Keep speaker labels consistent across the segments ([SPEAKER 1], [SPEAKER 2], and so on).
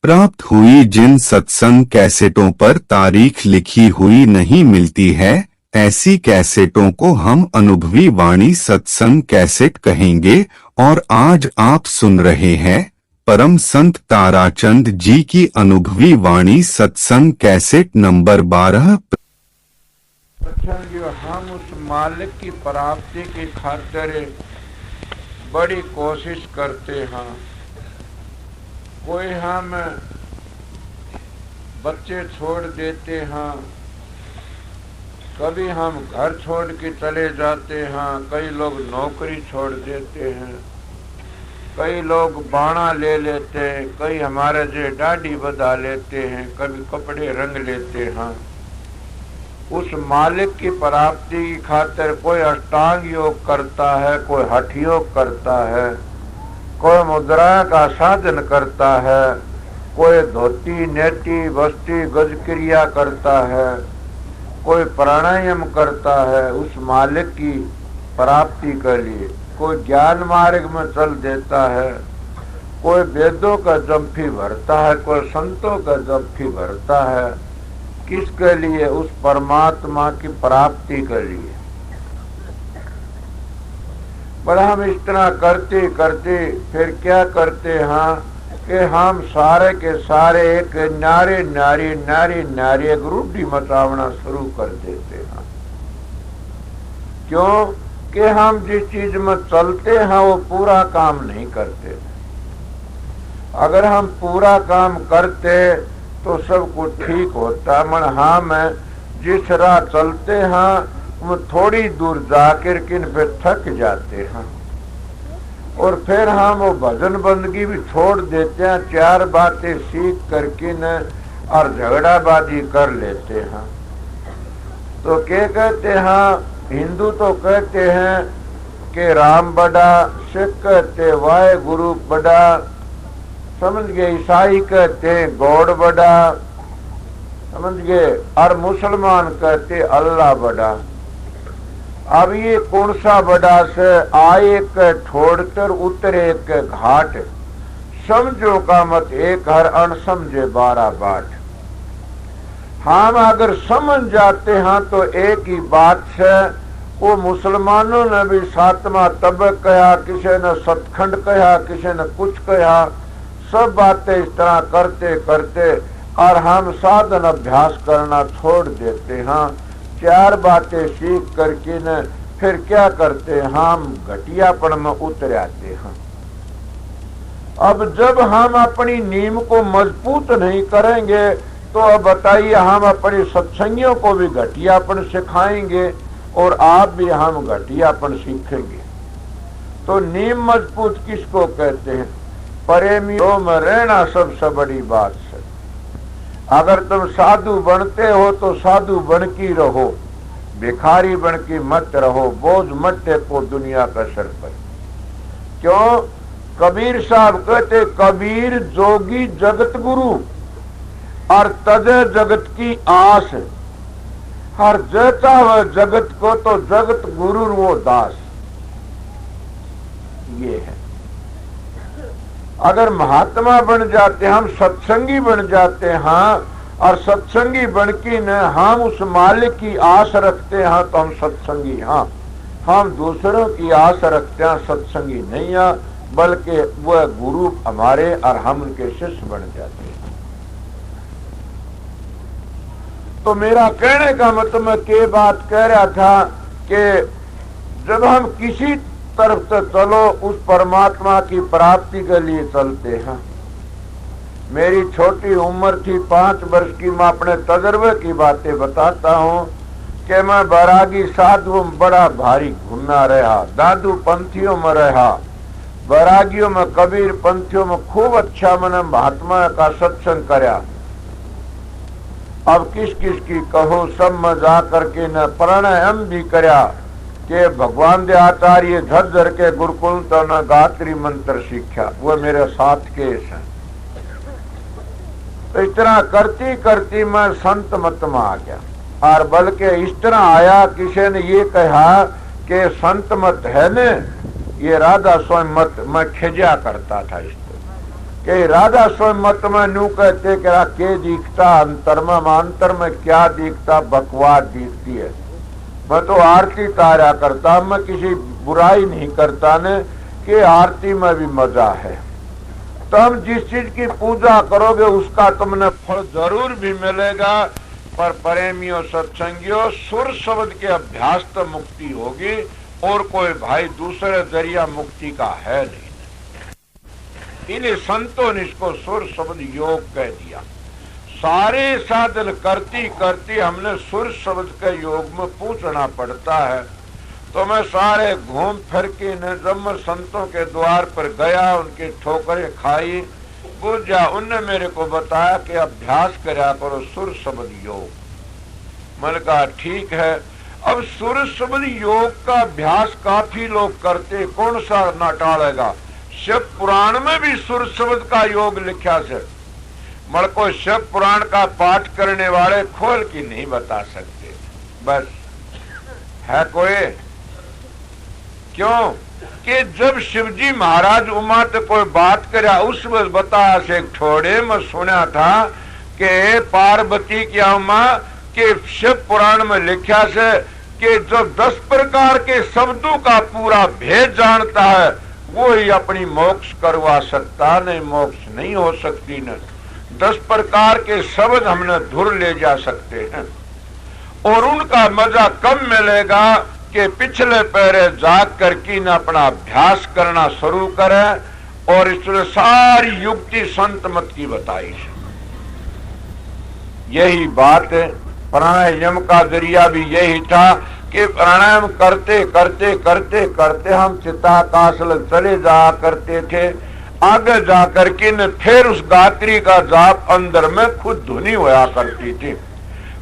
[SPEAKER 1] प्राप्त हुई जिन सत्संग कैसेटों पर तारीख लिखी हुई नहीं मिलती है, ऐसी कैसेटों को हम अनुभवी वाणी सत्संग कैसेट कहेंगे। और आज आप सुन रहे हैं परम संत ताराचंद जी की अनुभवी वाणी सत्संग कैसेट नंबर 12।
[SPEAKER 2] हम उस मालिक की प्राप्ति की खातिर बड़ी कोशिश करते हैं। कोई हम बच्चे छोड़ देते हैं, कभी हम घर छोड़ के चले जाते हैं, कई लोग नौकरी छोड़ देते हैं, कई लोग बाणा ले लेते हैं, कई हमारे जो दाढ़ी बधा लेते हैं, कभी कपड़े रंग लेते हैं। उस मालिक की प्राप्ति की खातिर कोई अष्टांग योग करता है, कोई हठ योग करता है, कोई मुद्रा का साधन करता है, कोई धोती नेटी बस्ती गजक्रिया करता है, कोई प्राणायाम करता है उस मालिक की प्राप्ति के लिए, कोई ज्ञान मार्ग में चल देता है, कोई वेदों का जंफी भरता है, कोई संतों का जंफी भरता है। किसके लिए? उस परमात्मा की प्राप्ति के लिए। पर हम इस तरह करते करते फिर क्या करते हैं कि हम सारे के सारे एक नारे नारी नारी नारी एक रूढ़ी मचावना शुरू कर देते हैं। क्यों कि हम जिस चीज में चलते हैं वो पूरा काम नहीं करते। अगर हम पूरा काम करते तो सब कुछ ठीक होता। मन हम जिस राह चलते हैं वो थोड़ी दूर जाकर किन पे थक जाते हैं और फिर हम वो भजन बंदगी भी छोड़ देते हैं, चार बातें सीख कर किन और झगड़ाबाजी कर लेते हैं। तो क्या कहते हैं? हिंदू तो कहते हैं कि राम बड़ा, सिख कहते वाहे गुरु बड़ा, समझ गए, ईसाई कहते हैं गॉड बड़ा, समझ गए, और मुसलमान कहते अल्लाह बड़ा। अब ये कौन सा बड़ा से आए के छोड़कर उतरे के घाट, समझो का मत एक हर अनसमझे 12 बाट। हम अगर समझ जाते हैं तो एक ही बात से, वो मुसलमानों ने भी 7वां तबक कहा, किसी ने सतखंड कहा, किसी ने कुछ कहा, सब बातें इस तरह करते करते और हम साधन अभ्यास करना छोड़ देते हैं। चार बातें सीख करके न फिर क्या करते हैं? हम घटियापन में उतर आते हैं। अब जब हम अपनी नींव को मजबूत नहीं करेंगे तो अब बताइए हम अपने सत्संगियों को भी घटियापन सिखाएंगे और आप भी हम घटियापन सीखेंगे। तो नींव मजबूत किसको कहते हैं? प्रेमियों में रहना सबसे बड़ी बात है। अगर तुम साधु बनते हो तो साधु बन की रहो, भिखारी बन की मत रहो, बोझ मत टेको दुनिया का सर पर। क्यों? कबीर साहब कहते कबीर जोगी जगत गुरु और तजे जगत की आस, हर जैसा वह जगत को तो जगत गुरु वो दास। ये है। अगर महात्मा बन जाते, हम सत्संगी बन जाते हैं और सत्संगी बन के न हम उस मालिक की आस रखते हैं तो हम सत्संगी। हाँ, हम दूसरों की आस रखते हैं, सत्संगी नहीं है, बल्कि वह गुरु हमारे और हम उनके शिष्य बन जाते हैं। तो मेरा कहने का मतलब मैं के बात कह रहा था कि जब हम किसी तरफ से चलो उस परमात्मा की प्राप्ति के लिए चलते हैं। मेरी छोटी उम्र थी 5 वर्ष की, मैं अपने तजर्बे की बातें बताता हूँ कि मैं बैरागी साधुओं में बड़ा भारी घूमना रहा, दादू पंथियों में रहा, बैरागियों में, कबीर पंथियों में खूब अच्छा मैंने महात्मा का सत्संग कराया। अब किस किस की कहो, सब में जा करके न प्राणायाम भी कराया कि भगवान दे आचार्य झज्जर के गुरुकुल तो न गायत्री मंत्र सीखा, वो मेरे साथ केस हैं। तो इस तरह करती करती मैं संत मत में आ गया, और बल्कि इस तरह आया किसी ने ये कहा कि संत मत है न, ये राधा स्वामी मत, मैं खिजा करता था इस तरह। कि राधा स्वयं मत में नू कहते के दिखता अंतर में क्या दिखता, बकवास दिखती है। मैं तो आरती तारा करता, मैं किसी बुराई नहीं करता ने कि आरती में भी मजा है। तुम जिस चीज की पूजा करोगे उसका तुमने फल जरूर भी मिलेगा, पर प्रेमियों सत्संगियों सुर शब्द के अभ्यास तो मुक्ति होगी, और कोई भाई दूसरे जरिया मुक्ति का है नहीं। इसलिए संतों ने इसको सुर शब्द योग कह दिया। सारे साधन करती करती हमने सुर शब्द के योग में पूछना पड़ता है। तो मैं सारे घूम फिर के न जब मैं संतों के द्वार पर गया, उनकी ठोकरें खाई, बुझ जा, उनने मेरे को बताया कि अभ्यास करा करो सुर शब्द योग। मैंने कहा ठीक है। अब सुर शब्द योग का अभ्यास काफी लोग करते, कौन सा न टालेगा। शिव पुराण में भी सुर शब्द का योग लिखा से, मर को शिव पुराण का पाठ करने वाले खोल की नहीं बता सकते। बस है कोई, क्यों कि जब शिवजी महाराज उमा तो कोई बात करा उस वक्त बताया से छोड़े मैं सुना था कि पार्वती की उमा के शिव पुराण में लिखा से कि जो 10 प्रकार के शब्दों का पूरा भेद जानता है वो ही अपनी मोक्ष करवा सकता, नहीं मोक्ष नहीं हो सकती। न 10 प्रकार के शब्द हमने धुर ले जा सकते हैं, और उनका मजा कब मिलेगा कि पिछले पैरे जाग करके न अपना अभ्यास करना शुरू करें। और इसलिए सारी युक्ति संत मत की बताई है। यही बात है, प्राणायाम का जरिया भी यही था कि प्राणायाम करते करते करते करते हम चित्ताकाश चले जा करते थे। आगे जाकर के न फिर उस गायत्री का जाप अंदर में खुद धुनी होया करती थी।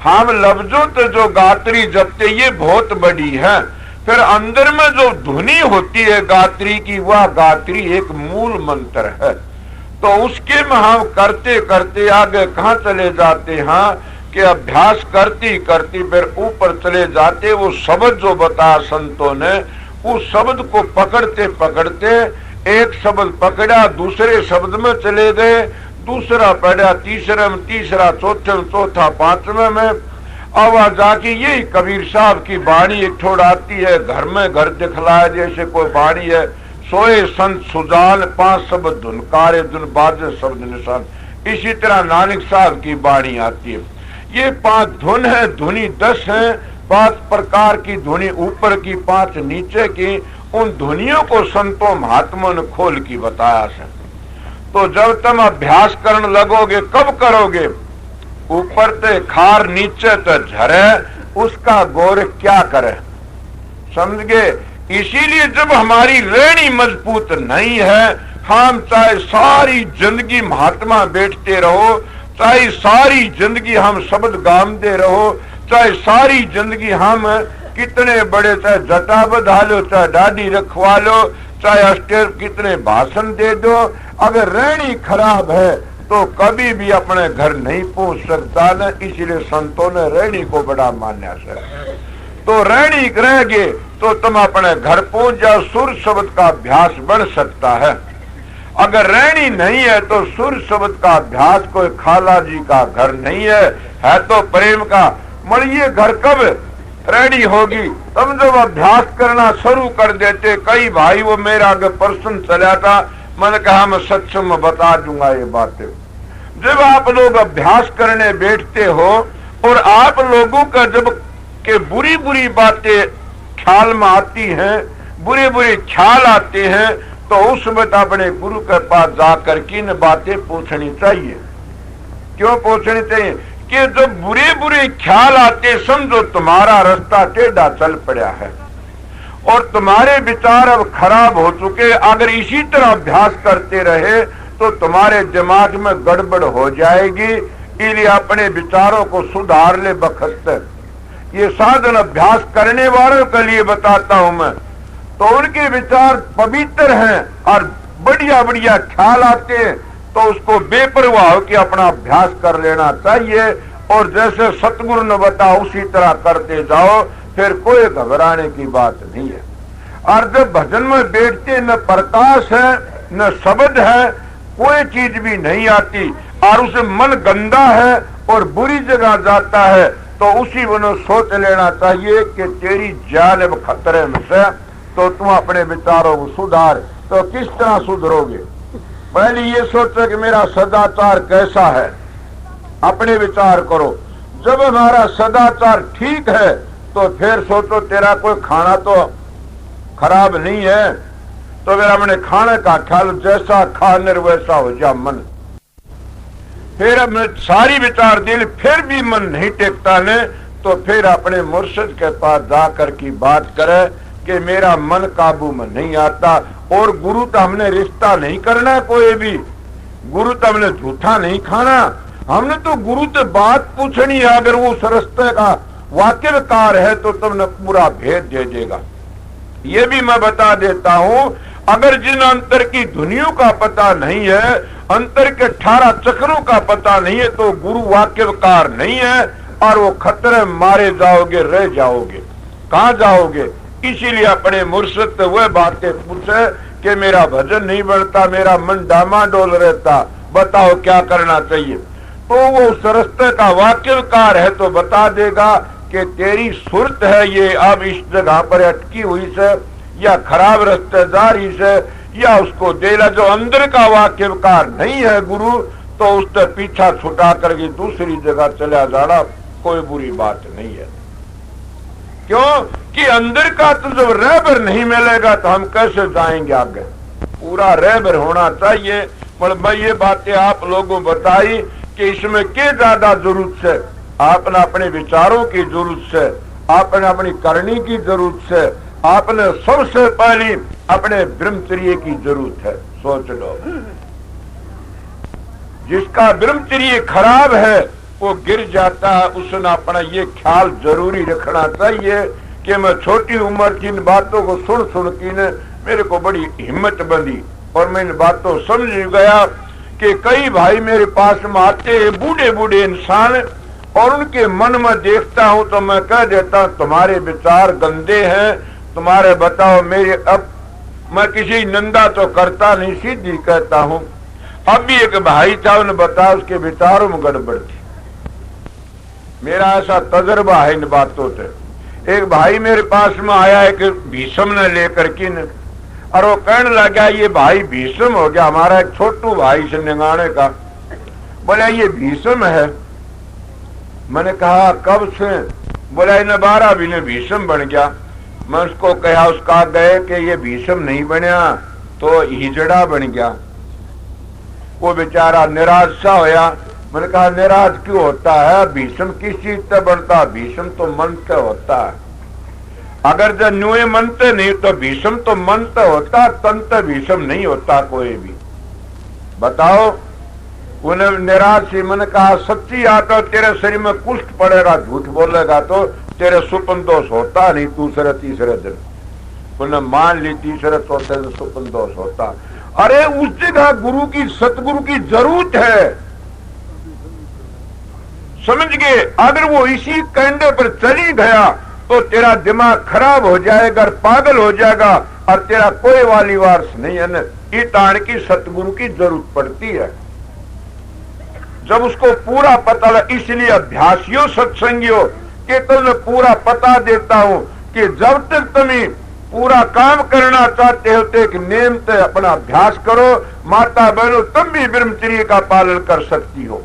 [SPEAKER 2] हम लफ्जों तो जो गायत्री जपते ये बहुत बड़ी है, फिर अंदर में जो धुनी होती है गायत्री की, वह गायत्री एक मूल मंत्र है। तो उसके में हम करते करते आगे कहाँ चले जाते हैं कि अभ्यास करती करती फिर ऊपर चले जाते। वो शब्द जो बताया संतों ने, उस शब्द को पकड़ते पकड़ते एक शब्द पकड़ा, दूसरे शब्द में चले गए, दूसरा पढ़ा, तीसरे में तीसरा, चौथे में चौथा, पांचवें में। अब जाके यही कबीर साहब की बाणी एक ठोड़ आती है, घर में घर दिखलाए जैसे कोई बाणी है, सोए संत सुजान 5 शब्द धुनकारे धुन बाजे शब्द निशान। इसी तरह नानक साहब की बाणी आती है। ये 5 धुन है, धुनी 10 है, 5 प्रकार की धुनी ऊपर की, 5 नीचे की। उन धुनियों को संतों महात्माओं ने खोल की बताया है। तो जब तुम अभ्यास करने लगोगे, कब करोगे? ऊपर ते खार नीचे ते झरे, उसका गौर क्या करे, समझ गए। इसीलिए जब हमारी रेणी मजबूत नहीं है, हम चाहे सारी जिंदगी महात्मा बैठते रहो, चाहे सारी जिंदगी हम शब्द गामते रहो, चाहे सारी जिंदगी हम कितने बड़े, चाहे जटा बधा लो, चाहे दाढ़ी रखवा लो, चाहे अस्टेर कितने भाषण दे दो, अगर रेणी खराब है तो कभी भी अपने घर नहीं पहुंच सकता न। इसीलिए संतों ने रेणी को बड़ा मान्या है। तो रेणी रहेगे तो तुम अपने घर पहुंच जाओ, सुर शब्द का अभ्यास बढ़ सकता है। अगर रेणी नहीं है तो सुर शब्द का अभ्यास कोई खाला जी का घर नहीं है तो प्रेम का। मरिए घर कब रेडी होगी? तुम जब अभ्यास करना शुरू कर देते। कई भाई वो मेरा आगे प्रश्न चला था, मैंने कहा मैं सत्संग में बता दूंगा ये बातें। जब आप लोग अभ्यास करने बैठते हो और आप लोगों का जब के बुरी बुरी बातें ख्याल में आती हैं, बुरे बुरे ख्याल आते हैं, तो उस वक्त अपने गुरु के पास जाकर किन बातें पूछनी चाहिए। क्यों पूछनी चाहिए? कि जब बुरे बुरे ख्याल आते, समझो तुम्हारा रास्ता टेढ़ा चल पड़ा है और तुम्हारे विचार अब खराब हो चुके। अगर इसी तरह अभ्यास करते रहे तो तुम्हारे दिमाग में गड़बड़ हो जाएगी। इसलिए अपने विचारों को सुधार ले बखत। ये साधन अभ्यास करने वालों के लिए बताता हूं मैं। तो उनके विचार पवित्र हैं और बढ़िया बढ़िया ख्याल आते हैं, तो उसको बेपरवाह होकर अपना अभ्यास कर लेना चाहिए। और जैसे सतगुरु ने बताया उसी तरह करते जाओ, फिर कोई घबराने की बात नहीं है। और जब भजन में बैठते न प्रकाश है न शब्द है, कोई चीज भी नहीं आती और उसे मन गंदा है और बुरी जगह जाता है, तो उसी वनो सोच लेना चाहिए कि तेरी जान अब खतरे में से, तो तुम अपने विचारों को सुधार। तो किस तरह सुधरोगे? पहले ये सोचो कि मेरा सदाचार कैसा है, अपने विचार करो। जब हमारा सदाचार ठीक है तो फिर सोचो तेरा कोई खाना तो खराब नहीं है, तो फिर हमने खाने का ख्याल, जैसा खाने वैसा हो जा मन। फिर हमने सारी विचार दिल, फिर भी मन नहीं टेकता ने, तो फिर अपने मुर्शिद के पास जाकर की बात करे कि मेरा मन काबू में नहीं आता। और गुरु तो हमने रिश्ता नहीं करना, कोई भी गुरु तो हमने झूठा नहीं खाना, हमने तो गुरु से बात पूछनी है। अगर वो उस रास्ते का वाकिफकार है तो तुमने पूरा भेद दे देगा। ये भी मैं बता देता हूं, अगर जिन अंतर की धुनियों का पता नहीं है, अंतर के 18 चक्रों का पता नहीं है, तो गुरु वाकिफकार नहीं है और वो खतरे मारे जाओगे, रह जाओगे। कहां जाओगे? इसीलिए अपने मुर्शिद से वह बातें पूछे कि मेरा भजन नहीं बनता, मेरा मन डामाडोल रहता, बताओ क्या करना चाहिए। तो वो उस रास्ते का वाकिफकार है तो बता देगा कि तेरी सुरत है ये अब इस जगह पर अटकी हुई से, या खराब रिश्तेदारी से, या उसको देला। जो अंदर का वाकिफकार नहीं है गुरु, तो उससे पीछा छुटा करके दूसरी जगह चला जाना कोई बुरी बात नहीं है। क्यों कि अंदर का तो जब रहबर नहीं मिलेगा तो हम कैसे जाएंगे आगे? पूरा रहबर होना चाहिए। पर मैं ये बातें आप लोगों बताई कि इसमें क्या ज्यादा जरूरत है? आपने अपने विचारों की जरूरत है, आपने अपनी करनी की जरूरत है, आपने सबसे पहले अपने ब्रह्मचर्य की जरूरत है। सोच लो, जिसका ब्रह्मचर्य खराब है वो गिर जाता है। उसने अपना ये ख्याल जरूरी रखना चाहिए कि मैं छोटी उम्र की इन बातों को सुन सुन की ने मेरे को बड़ी हिम्मत बंधी और मैं इन बातों समझ गया कि कई भाई मेरे पास में आते हैं, बूढ़े बूढ़े इंसान, और उनके मन में देखता हूं तो मैं कह देता हूं तुम्हारे विचार गंदे हैं, तुम्हारे बताओ मेरे। अब मैं किसी निंदा तो करता नहीं, सीधी कहता हूं। अब भी एक भाई था, उन्हें बताया उसके विचारों में गड़बड़ थी। मेरा ऐसा तजर्बा है इन बातों से। एक भाई मेरे पास में आया है कि भीष्म ने लेकर की न, और वो कहने लगा ये भाई भीष्म हो गया। हमारा एक छोटू भाई से निगाने का, बोला ये भीष्म है। मैंने कहा कब से? बोला इन 12 भी ने भीष्म बन गया। मैं उसको कहा, उसका गए कि ये भीष्म नहीं बनया तो हिजड़ा बन गया। वो बेचारा निराश सा होया। मैंने कहा निराश क्यों होता है? भीष्म किस चीज से बनता? भीष्म तो मन से होता है। अगर जब न्यूए मनते नहीं तो भीष्म तो मन से होता, तन से भीष्म नहीं होता कोई भी। बताओ, उन्हें निराश ही। मैंने कहा सच्ची आकर तेरे शरीर में कुष्ठ पड़ेगा, झूठ बोलेगा तो तेरे सुपन दोष होता नहीं दूसरे तीसरे दिन। उन्हें मान ली तीसरे चौथे दिन सुपन दोष होता। अरे उस जगह गुरु की, सतगुरु की जरूरत है, समझ गए? अगर वो इसी कंडे पर चली गया तो तेरा दिमाग खराब हो जाएगा, पागल हो जाएगा और तेरा कोई वाली वारस नहीं है। न इतान की सतगुरु की जरूरत पड़ती है जब उसको पूरा पता लगे। इसलिए अभ्यासियों, सत्संगियों के तुम्हें पूरा पता देता हूं कि जब तक तुम्हें पूरा काम करना चाहते हो तो एक नियम से अपना अभ्यास करो। माता बहनों, तुम भी ब्रह्मचर्य का पालन कर सकती हो।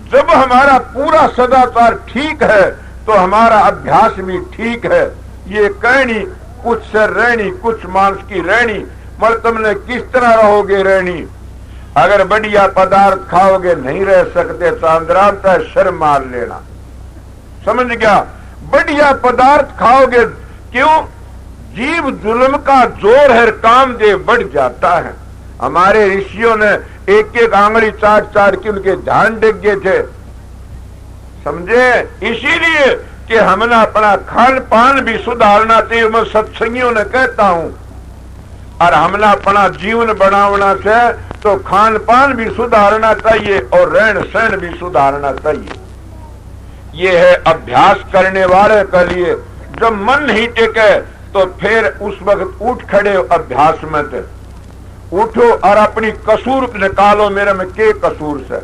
[SPEAKER 2] जब हमारा पूरा सदाचार ठीक है तो हमारा अभ्यास भी ठीक है। ये कहनी कुछ से रहनी, कुछ मांस की रहनी, मगर तुमने किस तरह रहोगे रहनी? अगर बढ़िया पदार्थ खाओगे नहीं रह सकते, चांद्राम का शर्म मार लेना। समझ गया? बढ़िया पदार्थ खाओगे, क्यों? जीव जुल्म का जोर है, कामदेव बढ़ जाता है। हमारे ऋषियों ने एक एक आंगली चाट चाट के उनके ध्यान डिग गए थे, समझे? इसीलिए कि हमने अपना खान पान भी सुधारना चाहिए। मैं सत्संगियों ने कहता हूं, और हमने अपना जीवन बनाना से तो खान पान भी सुधारना चाहिए और रहन सहन भी सुधारना चाहिए। ये है अभ्यास करने वाले के लिए। जब मन नहीं टिके तो फिर उस वक्त उठ खड़े अभ्यास में थे। उठो और अपनी कसूर निकालो, मेरे में के कसूर से।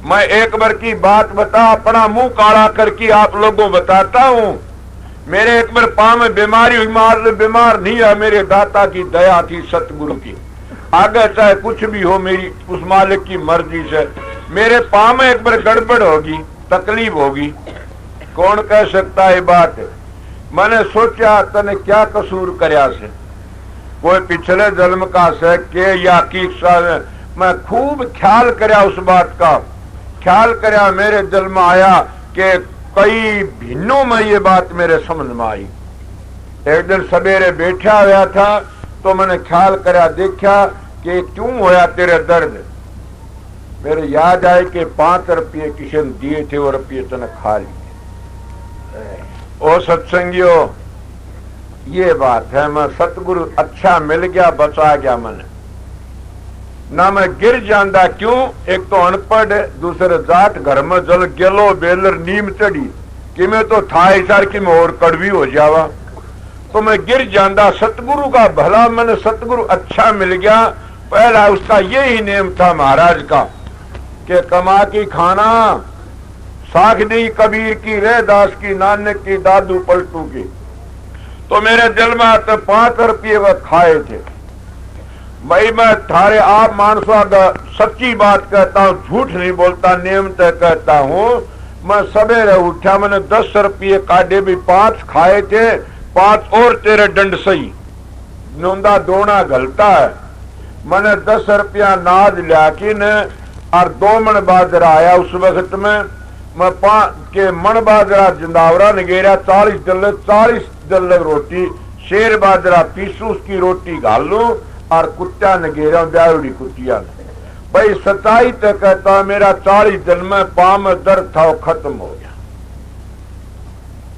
[SPEAKER 2] मैं एक बार की बात बता, अपना मुंह काला करके आप लोगों बताता हूं। मेरे एक बार पांव में बीमारी हुई, मार बीमार नहीं है, मेरे दाता की दया थी, सतगुरु की। आगे चाहे कुछ भी हो, मेरी उस मालिक की मर्जी से। मेरे पांव में एक बार गड़बड़ होगी, तकलीफ होगी, कौन कह सकता है बात। मैंने सोचा तने क्या कसूर करया से, कोई पिछले जन्म का से के या की सा। मैं खूब ख्याल करया उस बात का, ख्याल करया, मेरे दिल में आया कि कई भिन्नों में ये बात मेरे समझ में आई। एक दिन सवेरे बैठा हुआ था तो मैंने ख्याल करया, देखा कि क्यों होया तेरे दर्द। मेरे याद आए कि 5 रुपये किसी ने दिए थे, वो रुपये तने खा लिए। ओ सत्संगियों, ये बात है, मैं सतगुरु अच्छा मिल गया, बचा गया मैंने ना। मैं गिर जांदा क्यों, एक तो अनपढ़, दूसरे जाट, घर में जल गेलो बेलर नीम चढ़ी कि मैं तो था इशार कि मैं और कड़वी हो जावा, तो मैं गिर जांदा। सतगुरु का भला, मैंने सतगुरु अच्छा मिल गया। पहला उसका यही नेम था महाराज का कि कमा की खाना, साख दी कबीर की, रैदास की, नानक की, दादू पलटू की। तो मेरे दिल में तो 5 रुपये वह खाए थे। भाई मैं थारे आप मानसों सच्ची बात कहता हूँ, झूठ नहीं बोलता, नेम तय कहता हूँ। मैं सवेरे उठा, मैंने 10 रुपये काटे, भी 5 खाए थे, 5 और तेरे दंड सही नोंदा दोना गलता है। मैंने 10 रुपया नाद लिया कि न और 2 मन बाजरा आया उस वक्त में। मैं 5 के मन बाजरा जिंदावरा नगेरा, 40 डल्ले रोटी, शेर बाजरा पीसू, उसकी रोटी घालू और कुत्ता नगेरा ब्यावड़ी कुतिया। भाई सच्चाई तो कहता, मेरा 40 दिन में पांव में दर्द था, वो खत्म हो गया।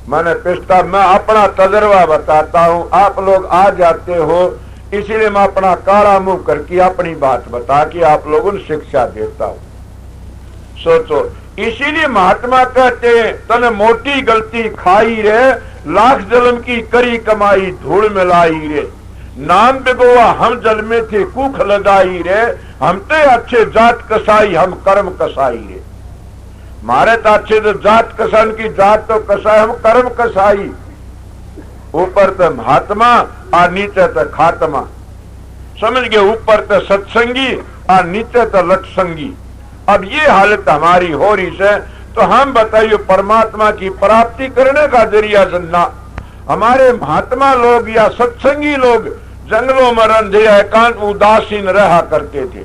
[SPEAKER 2] मैंने पिछता, मैं अपना तजर्बा बताता हूँ, आप लोग आ जाते हो, इसीलिए मैं अपना काला मुंह करके अपनी बात बता के आप लोगों को शिक्षा देता हूँ। सोचो, इसीलिए महात्मा कहते हैं, तने मोटी गलती खाई रे, लाख जन्म की करी कमाई धूल मिलाई रे। नाम बिगोआ हम जल में थे, कुख लगाई रे, हम ते अच्छे जात कसाई, हम कर्म कसाई रे। मारे तो अच्छे तो जात कसान की, जात तो कसाई, हम कर्म कसाई। ऊपर तो महात्मा और नीचे तो खात्मा, समझ गए। ऊपर तो सत्संगी और नीचे तो लटसंगी। अब ये हालत हमारी हो रही है, तो हम बताइए परमात्मा की प्राप्ति करने का जरिया जनना। हमारे महात्मा लोग या सत्संगी लोग जंगलों में रंधे एकांत उदासीन रहा करते थे,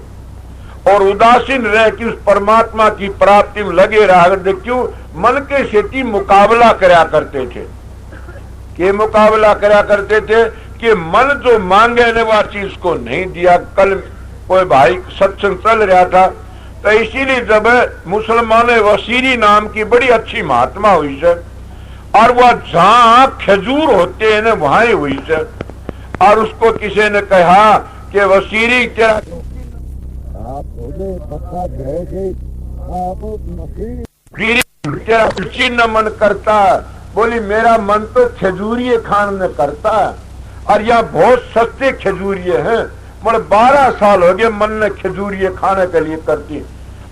[SPEAKER 2] और उदासीन रह के उस परमात्मा की प्राप्ति में लगे रहा करते। क्यों? मन के सेती मुकाबला करया करते थे। के मुकाबला करया करते थे कि मन जो मांगे ने वह चीज को नहीं दिया। कल कोई भाई सत्संग चल रहा था, तो इसीलिए जब मुसलमान वसीरी नाम की बड़ी अच्छी महात्मा हुई है, और वह जहां खजूर होते हैं वहां ही हुई है, और उसको किसी ने कहा कि वसीरी तेरा चिन्ह मन करता। बोली मेरा मन तो खजूरिये खाने करता है, और यहाँ बहुत सस्ते खजूरिये हैं। मतलब 12 साल हो गए मन ने खजूरिये खाने के लिए करती।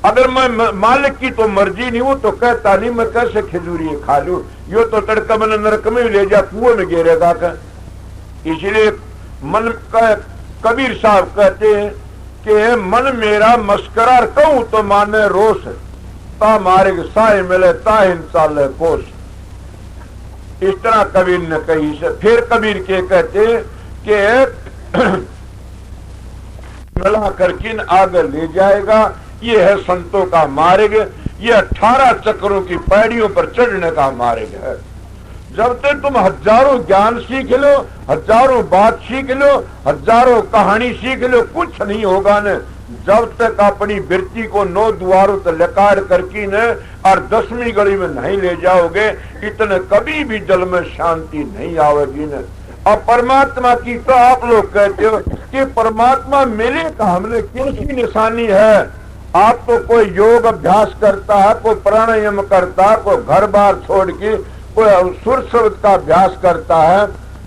[SPEAKER 2] अगर मैं मालिक की तो मर्जी नहीं हूं तो कहता नहीं, मैं कैसे खजूरिये खा लूं, यो तो तड़का मैंने नरक में ले जा, कुएं में गिरेगा का। इसलिए मन का कबीर साहब कहते हैं कि मन मेरा मस्करा कहूं तो माने रोष, ता मारे साए मिले ताहिन चाले कोस। इस तरह कबीर ने कही से। फिर कबीर के कहते कि मिला कर किन आगे ले जाएगा, ये है संतों का मार्ग। ये 18 चक्रों की पैड़ियों पर चढ़ने का मार्ग है। जब तक तुम हजारों ज्ञान सीख लो, हजारों बात सीख लो, हजारों कहानी सीख लो, कुछ नहीं होगा न। जब तक अपनी वृत्ति को 9 द्वारों तक लकार करके न और 10वीं गली में नहीं ले जाओगे, इतने कभी भी जल में शांति नहीं आवेगी न। और परमात्मा की तो आप लोग कहते हो कि परमात्मा मिले का हमने कैसी निशानी है। आप तो कोई योग अभ्यास करता है, कोई प्राणायाम करता है, कोई घर बार छोड़ के कोई सुर शब्द का अभ्यास करता है,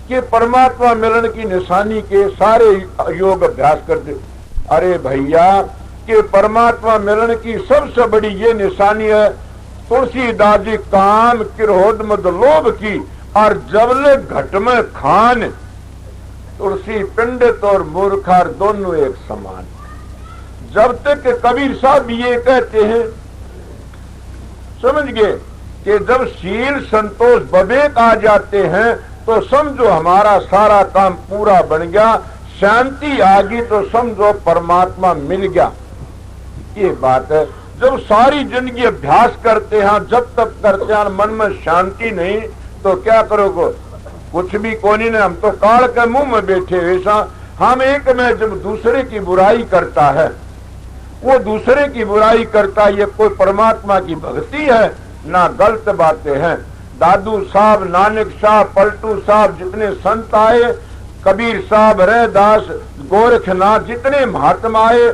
[SPEAKER 2] कि परमात्मा मिलन की निशानी के सारे योग अभ्यास करते। अरे भैया कि परमात्मा मिलन की सबसे बड़ी ये निशानी है तुलसीदास जी काम क्रोध मद लोभ की, और जबले घट में खान तुलसी पंडित और मूर्खार दोनों एक समान। जब तक कबीर साहब ये कहते हैं, समझ गए, कि जब शील संतोष विवेक आ जाते हैं तो समझो हमारा सारा काम पूरा बन गया, शांति आ गई तो समझो परमात्मा मिल गया। ये बात है। जब सारी जिंदगी अभ्यास करते हैं, जब तक करते हैं, मन में शांति नहीं तो क्या करोगे? कुछ भी कोनी ने। हम तो काल के मुंह में बैठे वैसा। हम एक में जब दूसरे की बुराई करता है, वो दूसरे की बुराई करता है, ये कोई परमात्मा की भक्ति है ना, गलत बातें हैं। दादू साहब, नानक साहब, पलटू साहब, जितने संत आए, कबीर साहब, रैदास, गोरखनाथ, जितने महात्मा आए,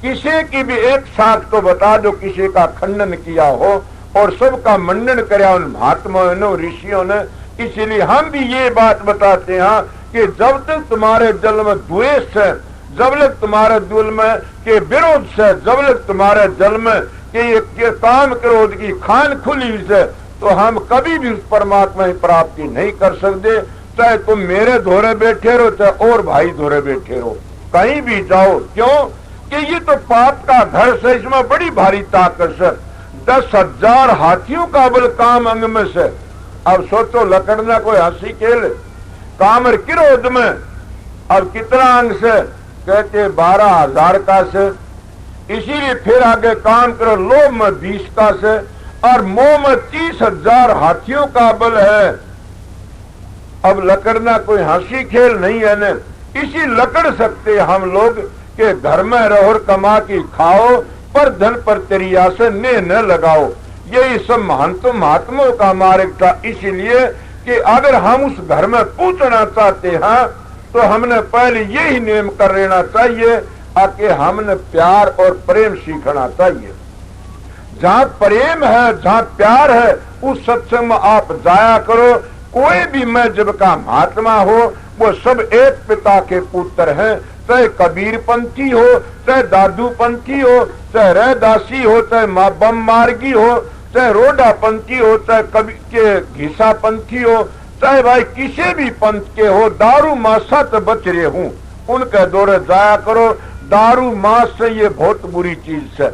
[SPEAKER 2] किसी की भी एक साथ तो बता दो किसी का खंडन किया हो और सबका मंडन कराया उन महात्माओं ने, ऋषियों ने। इसलिए हम भी ये बात बताते हैं कि जब तक तुम्हारे दिल में द्वेष है, जब तक तुम्हारे दिल में के विरोध से, जब तक तुम्हारे दिल में कि काम क्रोध की खान खुली से, तो हम कभी भी उस परमात्मा की प्राप्ति नहीं कर सकते। चाहे तुम मेरे धोरे बैठे रहो, चाहे और भाई धोरे बैठे रहो, कहीं भी जाओ। क्यों कि ये तो पाप का घर से, इसमें बड़ी भारी ताकत से। 10,000 हाथियों का बल काम अंग में से। अब सोचो, लकड़ना कोई हंसी खेल, कामर क्रोध में अब कितना अंग से? कहते 12,000 का से। इसीलिए फिर आगे काम करो, लोभ में 20 का से, और मोह में 30,000 हाथियों का बल है। अब लकड़ना कोई हंसी खेल नहीं है न। इसी लकड़ सकते हम लोग के घर में रहो और कमा के खाओ, पर धन पर तेरी आसे ने न लगाओ। यही सब महात्माओं का मार्ग था। इसीलिए कि अगर हम उस घर में पहुंचना चाहते हैं तो हमने पहले यही नियम कर लेना चाहिए कि हमने प्यार और प्रेम सीखना चाहिए। जहाँ प्रेम है, जहाँ प्यार है, उस सत्संग में आप जाया करो। कोई भी मैं जब का महात्मा हो, वो सब एक पिता के पुत्र हैं। चाहे कबीर पंथी हो, चाहे दादू पंथी हो, चाहे रैदासी हो, चाहे बम मार्गी हो, चाहे रोडा पंथी हो, चाहे कबीर के घिसा पंथी हो, चाहे भाई किसी भी पंथ के हो, दारू मासा तो बच रहे हूँ, उनके दौरे जाया करो। दारू मास से ये बहुत बुरी चीज है,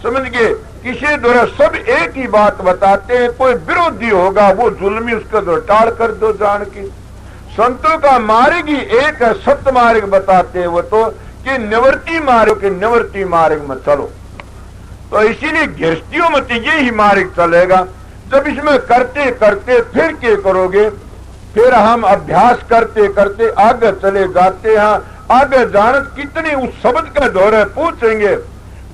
[SPEAKER 2] समझ गए। किसी दौरे सब एक ही बात बताते हैं। कोई विरोधी होगा वो जुल्मी, उसके दौरे टाल कर दो जान की। संतों का मार्ग ही एक है, सत्य मार्ग बताते हैं वो तो, कि निवृत्ति मार्ग के निवृत्ति मार्ग में चलो। तो इसीलिए गृहस्थियों में तो यही मार्ग चलेगा। जब इसमें करते करते फिर क्या करोगे? फिर हम अभ्यास करते करते आगे चले जाते हैं। आगे जान कितने उस शब्द के दौरे पूछेंगे।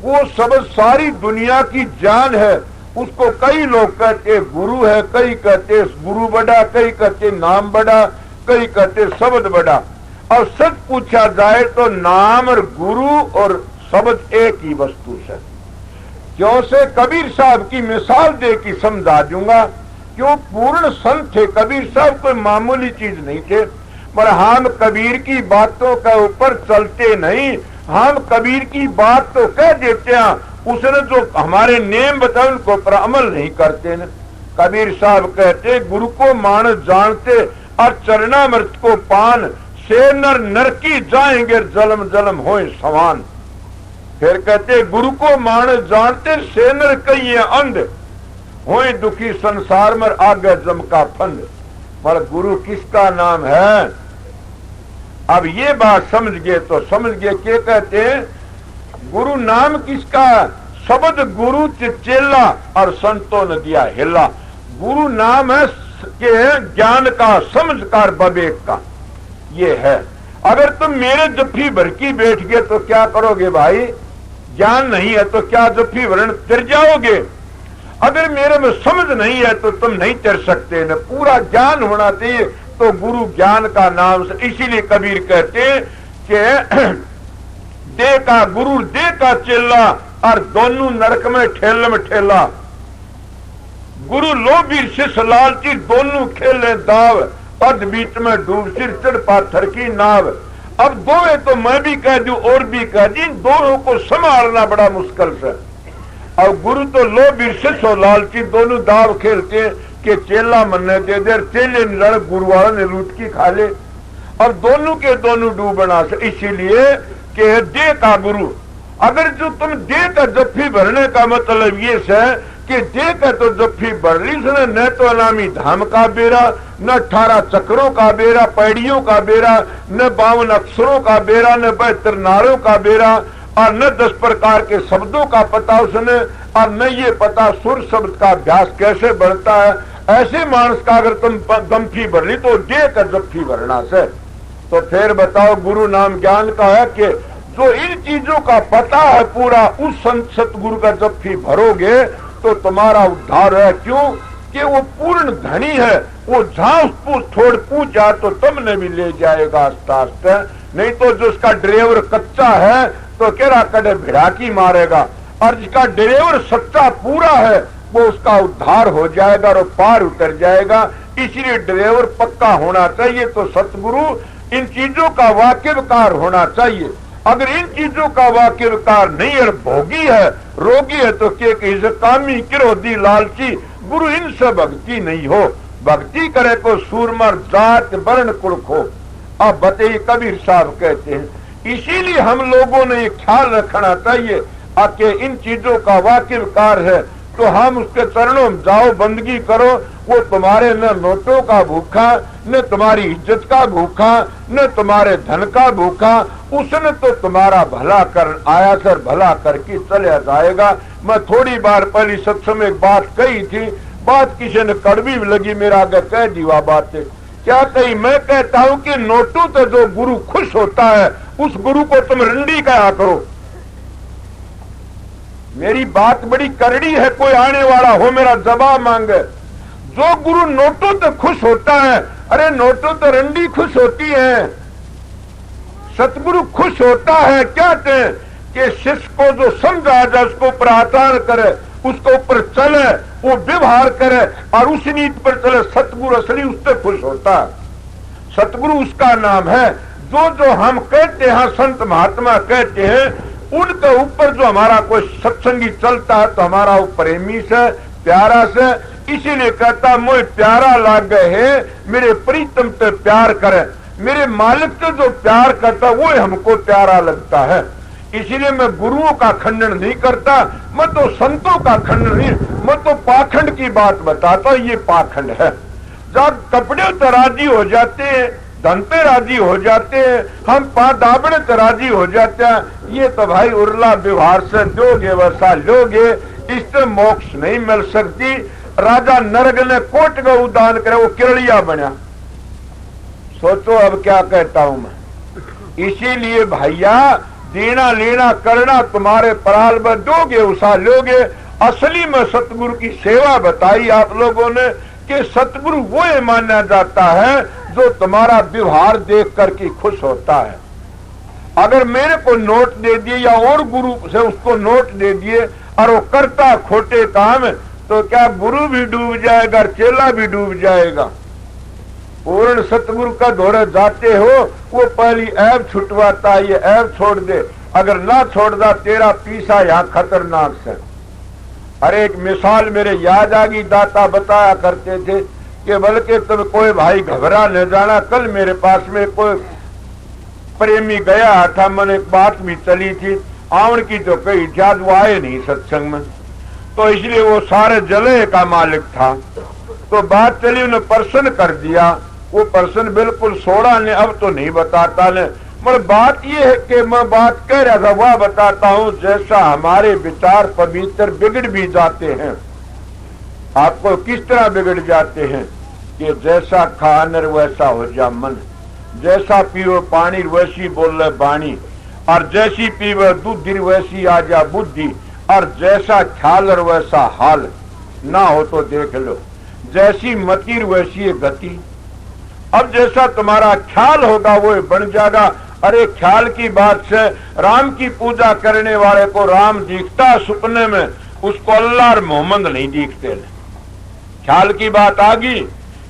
[SPEAKER 2] वो शब्द सारी दुनिया की जान है। उसको कई लोग कहते गुरु है, कई कहते गुरु बड़ा, कई कहते नाम बड़ा, कई कहते शब्द बड़ा। और सच पूछा जाए तो नाम और गुरु और शब्द एक ही वस्तु है। क्यों से कबीर साहब की मिसाल दे के समझा दूंगा। क्यों पूर्ण संत थे कबीर साहब, कोई मामूली चीज नहीं थे। पर हम कबीर की बातों के ऊपर चलते नहीं, हम कबीर की बात तो कह देते हैं, उसने जो हमारे नेम बताए उनको पर अमल नहीं करते न। कबीर साहब कहते गुरु को मानस जानते और चरणामृत को पान, से नर नरकी जाएंगे जलम जलम होए समान। फिर कहते गुरु को मानस जानते, से नर कई अंध होए दुखी संसार में आगे जम का फंद। पर गुरु किसका नाम है? अब ये बात समझ गए तो समझ गए। क्या कहते हैं? गुरु नाम किसका? शब्द गुरु चेला और संतों ने दिया हिला। गुरु नाम है के ज्ञान का, समझकार, विवेक का। ये है। अगर तुम मेरे जफ्फी भर की बैठ गए तो क्या करोगे भाई? ज्ञान नहीं है तो क्या जफ्फी भरण तिर जाओगे? अगर मेरे में समझ नहीं है तो तुम नहीं तिर सकते न। पूरा ज्ञान होना चाहिए। तो गुरु ज्ञान का नाम से, इसीलिए कबीर कहते हैं कि दे का गुरु दे का चेला और दोनों नरक में ठेला। गुरु लोभी शिष्य लालची दोनों खेले दाव अध बीच में डूब सिर चढ़ पाथर की नाव। अब दोवे तो मैं भी कह दूं और भी कह दी, दोनों को संभालना बड़ा मुश्किल से। अब गुरु तो लो बिरसे सो लालची, दोनों दाव खेलते हैं कि चेला मन्ने दे दे, चेले ने लड़ गुरु वाला ने लूट की खा ले। अब दोनों के दोनों डूबना से, इसीलिए कि दे का गुरु। अगर जो तुम दे का जफ्फी भरने का मतलब ये है कि दे का तो जफ्फी भर ली से, न तो अनामी धाम का बेरा, न 18 चक्रों का बेरा, पैड़ियों का बेरा, न 52 अक्षरों का बेरा, न 72 नारों का बेरा, और न 10 प्रकार के शब्दों का पता उसने, और न ये पता सुर शब्द का अभ्यास कैसे बढ़ता है। ऐसे मानस का अगर तुम जफ्फी भर ली तो दे का जफ्फी भरना से। तो फिर बताओ गुरु नाम ज्ञान का है कि जो इन चीजों का पता है पूरा, उस संत सतगुरु का जफ्फी भरोगे तो तुम्हारा उद्धार है। क्यों कि वो पूर्ण धनी है, वो जहां उसको थोड़ पूछा तो तुमने भी ले जाएगा आस्ता आस्ता। नहीं तो जो उसका ड्राइवर कच्चा है तो केरा कड़े भिड़ाकी मारेगा, और जिसका ड्राइवर सच्चा पूरा है वो उसका उद्धार हो जाएगा और पार उतर जाएगा। इसलिए ड्राइवर पक्का होना चाहिए। तो सतगुरु इन चीजों का वाकिफकार होना चाहिए। अगर इन चीजों का वाकिफकार नहीं है, भोगी है, रोगी है, तो के कामी क्रोधी लालची, गुरु इनसे भक्ति नहीं हो। भक्ति करे को सूरमर जात वर्ण कुल खो। अब बताइए कबीर साहब कहते हैं, इसीलिए हम लोगों ने ये ख्याल रखना चाहिए कि इन चीजों का वाकिफकार है तो हम उसके चरणों में जाओ, बंदगी करो। वो तुम्हारे न नोटों का भूखा, न तुम्हारी इज्जत का भूखा, न तुम्हारे धन का भूखा, उसने तो तुम्हारा भला कर आया सर, भला करके चले जाएगा। मैं थोड़ी बार पहले सत्संग में एक बात कही थी, बात किसी ने कड़वी लगी, मेरा आगे कह दी वह बातें। क्या कही? मैं कहता हूं कि नोटों से जो गुरु खुश होता है उस गुरु को तुम रंडी कहा करो। मेरी बात बड़ी करड़ी है, कोई आने वाला हो मेरा जवाब मांगे। जो गुरु नोटों से खुश होता है, अरे नोटों तो रंडी खुश होती है, सतगुरु खुश होता है। क्या कहें कि शिष्य को जो समझा जाए उसको ऊपर आचार करे, उसको ऊपर चले, वो व्यवहार करे और उस नीति पर चले, सतगुरु असली उससे खुश होता है। सतगुरु उसका नाम है। जो जो हम कहते हैं, संत महात्मा कहते हैं, उनके ऊपर जो हमारा कोई सत्संगी चलता है तो हमारा वो प्रेमी से, प्यारा से, इसीलिए कहता मुझे प्यारा लाग गए है, मेरे प्रीतम से प्यार करे। मेरे मालिक से जो प्यार करता वो हमको प्यारा लगता है। इसीलिए मैं गुरुओं का खंडन नहीं करता, मैं तो संतों का खंडन नहीं, मैं तो पाखंड की बात बताता। ये पाखंड है। जब कपड़े तो राजी हो जाते हैं, धन पे राजी हो जाते हैं, हम दाबड़े तो राजी हो जाते हैं, ये तो भाई उर्ला व्यवहार से दोगे वैसा लोगे, इससे मोक्ष नहीं मिल सकती। राजा नरग ने कोट का उदान करे, वो किरलिया बना। सोचो अब क्या कहता हूं मैं। इसीलिए भैया देना लेना करना तुम्हारे पराल में दोगे उसा लोगे। असली में सतगुरु की सेवा बताई आप लोगों ने कि सतगुरु वो माना जाता है जो तुम्हारा व्यवहार देख करके खुश होता है। अगर मेरे को नोट दे दिए या और गुरु से उसको नोट दे दिए और वो करता खोटे काम, तो क्या गुरु भी डूब जाएगा, चेला भी डूब जाएगा। पूर्ण सतगुरु का दौरे जाते हो, वो पहली ऐब छुटवाता है, ये ऐब छोड़ दे, अगर ना छोड़ दा तेरा पीसा यहाँ खतरनाक से। अरे एक मिसाल मेरे याद आ गई, दाता बताया करते थे कि बल्कि तुम कोई भाई घबरा न जाना। कल मेरे पास में कोई प्रेमी गया था, मैंने एक बात भी चली थी, आवन की तो कही थी, आज वो आए नहीं सत्संग में, तो इसलिए वो सारे जले का मालिक था। तो बात चली, उन्हें प्रश्न कर दिया, वो प्रश्न बिल्कुल सोड़ा ने, अब तो नहीं बताता ने। मगर बात ये है कि मैं बात कह रहा था वह बताता हूं, जैसा हमारे विचार पवित्र बिगड़ भी जाते हैं। आपको किस तरह बिगड़ जाते हैं कि जैसा खानर वैसा हो जा मन, जैसा पीओ पानी वैसी बोले बाणी, और जैसी पीवे दूध वैसी आ जा बुद्धि, और जैसा ख्याल वैसा हाल, ना हो तो देख लो, जैसी मतिर वैसी गति। अब जैसा तुम्हारा ख्याल होगा वो बन जाएगा। अरे ख्याल की बात से राम की पूजा करने वाले को राम दिखता सपने में, उसको अल्लाह और मोहम्मद नहीं दिखते। ख्याल की बात आ गई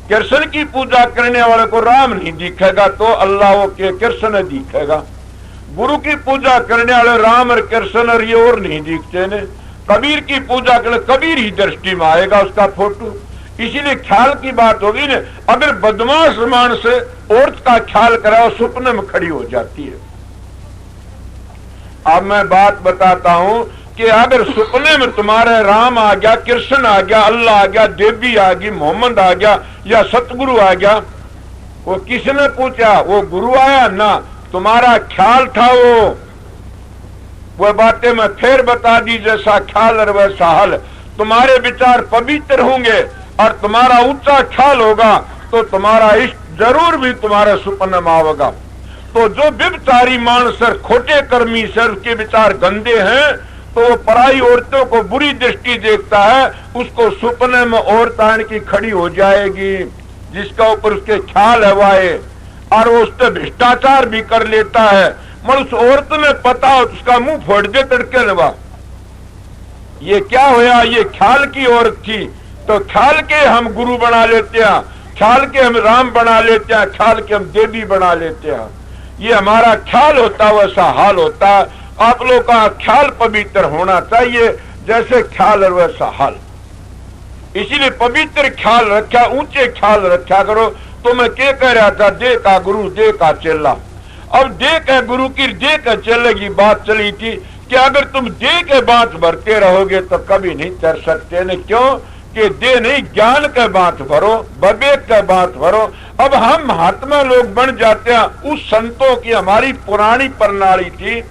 [SPEAKER 2] कृष्ण की पूजा करने वाले को राम नहीं दिखेगा तो अल्लाह के कृष्ण दिखेगा। गुरु की पूजा करने वाले राम और कृष्ण और ये और नहीं दिखते ने। कबीर की पूजा करने कबीर ही दृष्टि में आएगा उसका फोटो। इसीलिए ख्याल की बात होगी ना, अगर बदमाश मान से औरत का ख्याल कराओ सुपने में खड़ी हो जाती है। अब मैं बात बताता हूं कि अगर सुपने में तुम्हारे राम आ गया, कृष्ण आ गया, अल्लाह आ गया, देवी आ गई, मोहम्मद आ गया या सतगुरु आ गया, वो किसने पूछा? वो गुरु आया ना, तुम्हारा ख्याल था वो बातें मैं फिर बता दी, जैसा ख्याल और वैसा हल। तुम्हारे विचार पवित्र होंगे और तुम्हारा ऊंचा ख्याल होगा तो तुम्हारा इष्ट जरूर भी तुम्हारे सुपने में आवेगा। तो जो व्यभिचारी मानस खोटे कर्मी सर उसके विचार गंदे हैं तो वो पराई औरतों को बुरी दृष्टि देखता है, उसको सुपने में औरत आने की खड़ी हो जाएगी जिसका ऊपर उसके ख्याल है वाए, और वो उससे भ्रष्टाचार भी कर लेता है। मगर उस औरत ने पता हो उसका मुंह फोड़ दे तड़के नवा। ये क्या होया? ये ख्याल की औरत थी, तो ख्याल के हम गुरु बना लेते हैं, ख्याल के हम राम बना लेते हैं, ख्याल के हम देवी बना लेते हैं। ये हमारा ख्याल होता वैसा हाल होता। आप लोगों का ख्याल पवित्र होना चाहिए जैसे ख्याल और वैसा हाल। इसीलिए पवित्र ख्याल रखा, ऊंचे ख्याल रखा करो। तो मैं क्या कह रहा था, दे का गुरु दे का चेला। अब दे का गुरु की दे का चेले की बात चली थी कि अगर तुम दे के बात भरते रहोगे तो कभी नहीं तर सकते न। क्यों कि दे नहीं, ज्ञान के बात भरो, विवेक के बात भरो। अब हम महात्मा लोग बन जाते हैं। उस संतों की हमारी पुरानी प्रणाली थी,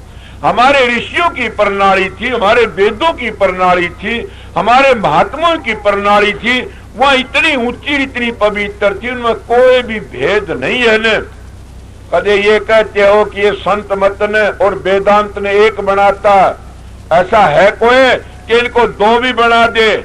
[SPEAKER 2] हमारे ऋषियों की प्रणाली थी, हमारे वेदों की प्रणाली थी, हमारे महात्माओं की प्रणाली थी। वह इतनी ऊंची इतनी पवित्र थी, उनमें कोई भी भेद नहीं है न। कदे ये कहते हो कि ये संत मत ने और वेदांत ने एक बनाता, ऐसा है कोई कि इनको दो भी बना दे?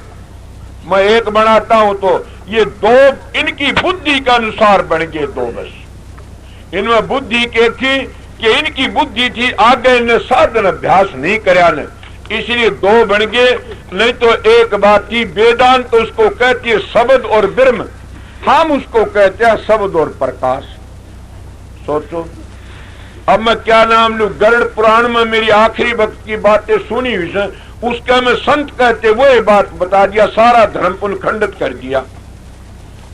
[SPEAKER 2] मैं एक बनाता हूं तो ये दो इनकी बुद्धि के अनुसार बन गए दो। बस इनमें बुद्धि के थी कि इनकी बुद्धि थी, आगे इन्हें साधन अभ्यास नहीं कराया ने, इसलिए दो बन गए। नहीं तो एक बात थी, वेदांत तो उसको कहती है शब्द और ब्रह्म, हम उसको कहते हैं शब्द और प्रकाश। सोचो अब मैं क्या नाम लूं। गरुड़ पुराण में मेरी आखिरी वक्त की बातें सुनी हुई है, उसका मैं संत कहते वो ये बात बता दिया, सारा धर्म पुण्य खंडित कर दिया।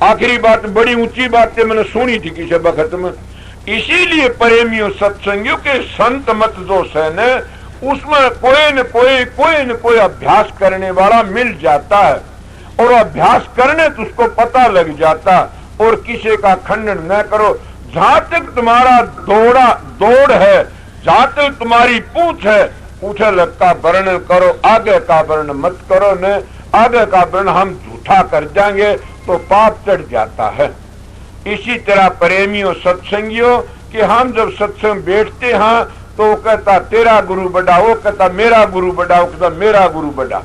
[SPEAKER 2] आखिरी बात बड़ी ऊंची बातें मैंने सुनी थी किसी वक्त में। इसीलिए प्रेमियों सत्संगियों के संत मत जो है न, उसमें कोई न कोई अभ्यास करने वाला मिल जाता है, और अभ्यास करने तो उसको पता लग जाता। और किसी का खंडन न करो। जहां तक तुम्हारा दौड़ है, जहां तक तुम्हारी पूछ है, पूछे लग का वर्णन करो, आगे का वर्णन मत करो न। आगे का वर्णन हम झूठा कर जाएंगे तो पाप चढ़ जाता है। इसी तरह प्रेमियों सत्संगियों कि हम जब सत्संग बैठते हैं तो वो कहता तेरा गुरु बड़ा, वो कहता मेरा गुरु बड़ा, वो कहता मेरा गुरु बड़ा।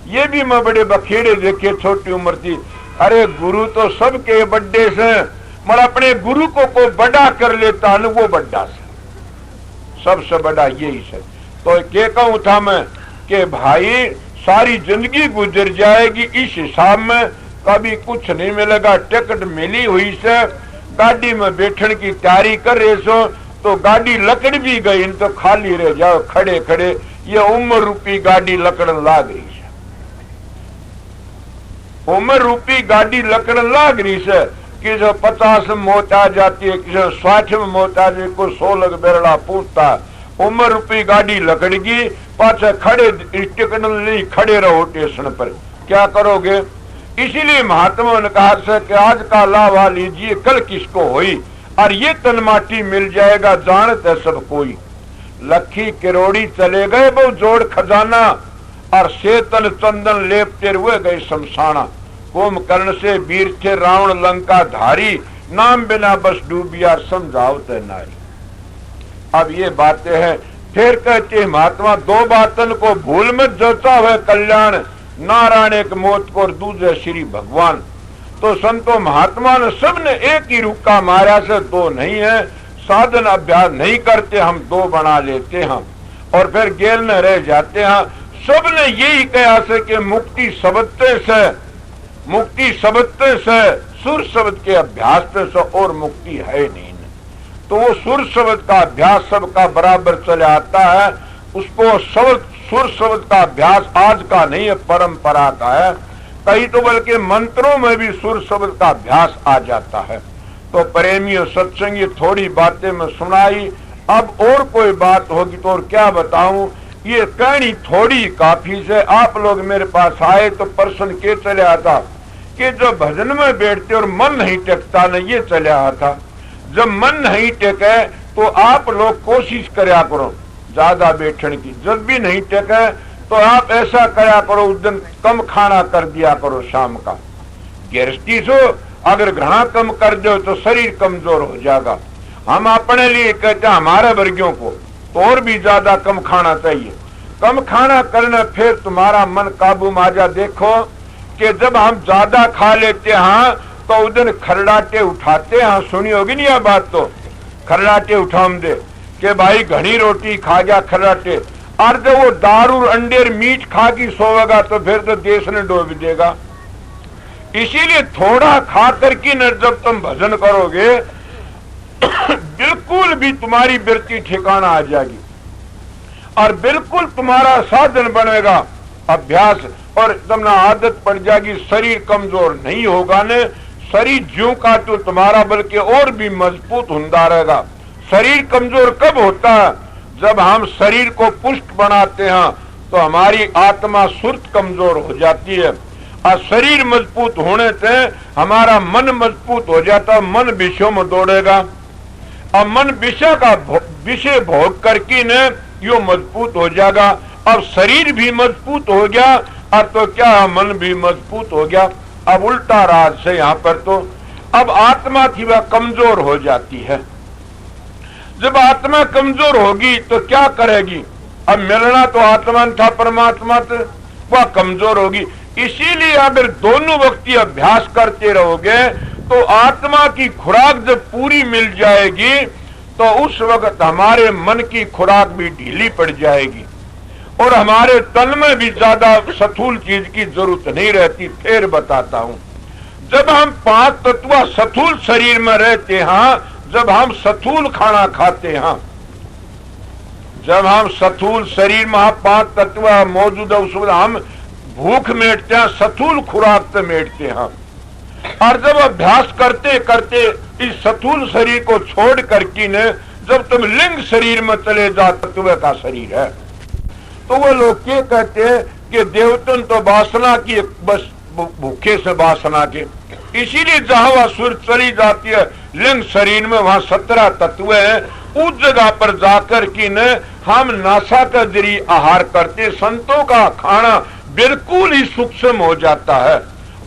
[SPEAKER 2] ये भी मैं बड़े बखेड़े देखे छोटी उम्र थी। अरे गुरु तो सबके बड्डे से, मगर अपने गुरु को बड़ा कर लेता है वो बड़ा से, सबसे बड़ा यही से। तो क्या कहूं था मैं कि भाई सारी जिंदगी गुजर जाएगी इस हिसाब में, कभी कुछ नहीं मिलेगा। टिकट मिली हुई से गाड़ी में बैठने की तैयारी कर रहे सो तो गाड़ी लकड़ भी गई, तो खाली रह जाओ खड़े खड़े। ये उम्र रूपी गाड़ी लकड़ लाग रही है, उम्र रूपी गाड़ी लकड़ लाग रही है। किसी 50 में मौत आ जाती है, किसी 60 में मौत आ जाती है, कोई 16 बेरड़ा पूछता। उम्र रूपी गाड़ी लकड़गी, पाछे खड़े टिकट नहीं, खड़े रहो स्टेशन पर, क्या करोगे? इसीलिए महात्मा ने कहा कि आज का लावा लीजिए कल किसको होई, और ये तन माटी मिल जाएगा जानते सब कोई। लखी किरोड़ी चले गए बहु जोड़ खजाना, और सेतन चंदन लेपते हुए गए शमशाना। कुंभकर्ण से वीर थे रावण लंका धारी, नाम बिना बस डूबिया समझावते नारी। अब ये बातें हैं। फिर कहते महात्मा दो बातन को भूल मत जोता हुए कल्याण, नारायण एक मौत को और दूसरे श्री भगवान। तो संतों महात्मा ने सबने एक ही रुक्का मारा से दो नहीं है। साधन अभ्यास नहीं करते, हम दो बना लेते हैं और फिर गेल में रह जाते हैं। सबने यही कहा से कि मुक्ति सबते से, मुक्ति सबते से, सुर शब्द के अभ्यास पे से और मुक्ति है नहीं। तो वो सुर शब्द का अभ्यास सबका बराबर चले आता है, उसको सुर शब्द का अभ्यास आज का नहीं है, परंपरा का है। कई तो बल्कि मंत्रों में भी सुर शब्द का अभ्यास आ जाता है। तो प्रेमियों सत्संगी थोड़ी बातें मैं सुनाई, अब और कोई बात होगी तो और क्या बताऊं। ये कहनी थोड़ी काफी से। आप लोग मेरे पास आए तो प्रश्न के चले आता कि जब भजन में बैठते और मन नहीं टेकता न, ये चले आता। जब मन नहीं टेके तो आप लोग कोशिश करया करो ज्यादा बैठने की। जब भी नहीं टेके तो आप ऐसा करया करो, उस दिन कम खाना कर दिया करो शाम का। गृहस्थी सो अगर घना कम कर दो तो शरीर कमजोर हो जाएगा। हम अपने लिए कहते हैं हमारे वर्गियों को तो और भी ज्यादा कम खाना चाहिए। कम खाना करना फिर तुम्हारा मन काबू में आ जा। देखो कि जब हम ज्यादा खा लेते हैं तो उस दिन खरड़ाटे उठाते हैं। सुनी होगी नहीं यह बात, तो खरड़ाटे उठाम दे कि भाई घनी रोटी खा गया खरड़ाटे। और जब वो दारू अंडे मीट खा की सोएगा तो फिर तो देश ने डूब देगा। इसीलिए थोड़ा खा करके न जब तुम भजन करोगे बिल्कुल भी तुम्हारी वृत्ति ठिकाना आ जाएगी और बिल्कुल तुम्हारा साधन बनेगा अभ्यास, और तुमने आदत पड़ जाएगी। शरीर कमजोर नहीं होगा ने, शरीर ज्यों का तो तुम्हारा बल्कि और भी मजबूत होता रहेगा। शरीर कमजोर कब होता है? जब हम शरीर को पुष्ट बनाते हैं तो हमारी आत्मा सुर्त कमजोर हो जाती है, और शरीर मजबूत होने से हमारा मन मजबूत हो जाता है। मन विषयों में दौड़ेगा और मन विषय भोग करके न यो मजबूत हो जाएगा। अब शरीर भी मजबूत हो गया और तो क्या मन भी मजबूत हो गया। अब उल्टा राज से यहाँ पर तो अब आत्मा की वह कमजोर हो जाती है। जब आत्मा कमजोर होगी तो क्या करेगी? अब मिलना तो आत्मा था परमात्मा से, वह कमजोर होगी। इसीलिए अगर दोनों वक्त अभ्यास करते रहोगे तो आत्मा की खुराक जब पूरी मिल जाएगी तो उस वक्त हमारे मन की खुराक भी ढीली पड़ जाएगी और हमारे तन में भी ज्यादा स्थूल चीज की जरूरत नहीं रहती। फिर बताता हूं, जब हम 5 तत्व स्थूल शरीर में रहते हैं, जब हम स्थूल खाना खाते हैं, जब हम स्थूल शरीर में 5 तत्व मौजूद है, उसमें हम भूख मेटते हैं, स्थूल खुराक से मेटते हैं। और जब अभ्यास करते करते इस स्थूल शरीर को छोड़ करके न जब तुम लिंग शरीर में चले जा, तत्व का शरीर है, तो वो लोग क्या कहते हैं कि देवतन तो वासना की, बस भूखे से वासना के। इसीलिए जहां वह सुर चली जाती है लिंग शरीर में, वहां 17 तत्व है। उस जगह पर जाकर की न हम नासा का जरिए आहार करते। संतों का खाना बिल्कुल ही सूक्ष्म हो जाता है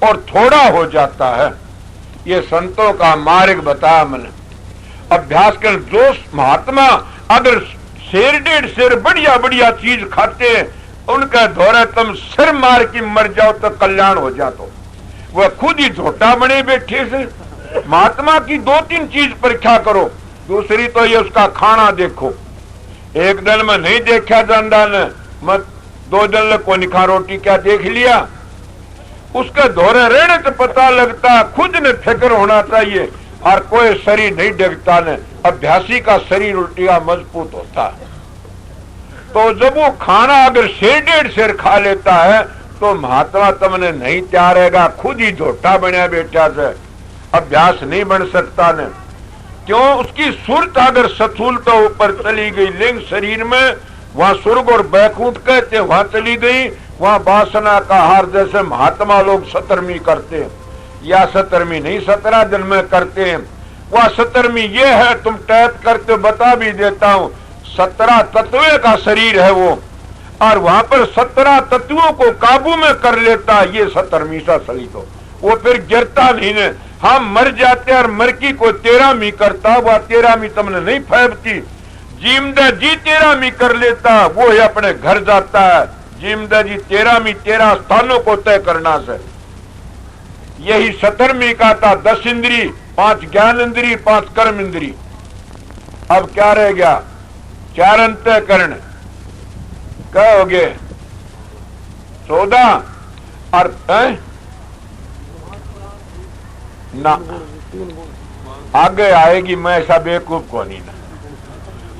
[SPEAKER 2] और थोड़ा हो जाता है। ये संतों का मार्ग बताया मैंने। अभ्यास कर जो महात्मा अगर शेर 1.5 शेर बढ़िया बढ़िया चीज खाते हैं, उनका दौरा तुम सिर मार के मर जाओ तो कल्याण हो जातो। वह खुद ही झोटा बने बैठे से। महात्मा की 2-3 चीज परीक्षा करो। दूसरी तो ये उसका खाना देखो। एक दिन में नहीं देखा जाता न, मत 2 दिन में कोई खा रोटी क्या देख लिया, उसका दौरे रहने से पता लगता। खुद ने फिक्र होना चाहिए और कोई शरीर नहीं देखता न। अभ्यासी का शरीर उल्टिया मजबूत होता है। तो जब वो खाना अगर शेर 1.5 शेर खा लेता है तो महात्मा तुमने नहीं तैयार रहेगा। खुद ही झोटा बनया बैठा से अभ्यास नहीं बन सकता न। क्यों? उसकी सुरत अगर स्थूलता ऊपर चली गई लिंग शरीर में, वहां स्वर्ग और बैकुंठ कहते वहां चली गई, वहां वासना का हार जैसे महात्मा लोग 17वीं करते हैं, या 17वीं नहीं 17 दिन में करते हैं। वह 17वीं ये है, तुम टैप करते बता भी देता हूं। 17 तत्वों का शरीर है वो, और वहां पर 17 तत्वों को काबू में कर लेता। ये 17वीं सा शरीर तो वो फिर गिरता नहीं ने। हम मर जाते और मरकी को 13वीं करता, वह 13वीं तुमने नहीं फैबती। जिमदा जी 13वीं कर लेता, वो ही अपने घर जाता है। जिमदा जी 13वीं 13 स्थानों को तय करना से। यही 17वीं का था 10 इंद्री, 5 ज्ञान इंद्री, 5 कर्म इंद्री। अब क्या रह गया? 4 अंतःकरण। क्या हो गए? 14 और ना आगे आएगी। मैं ऐसा बेवकूफ को नहीं ना,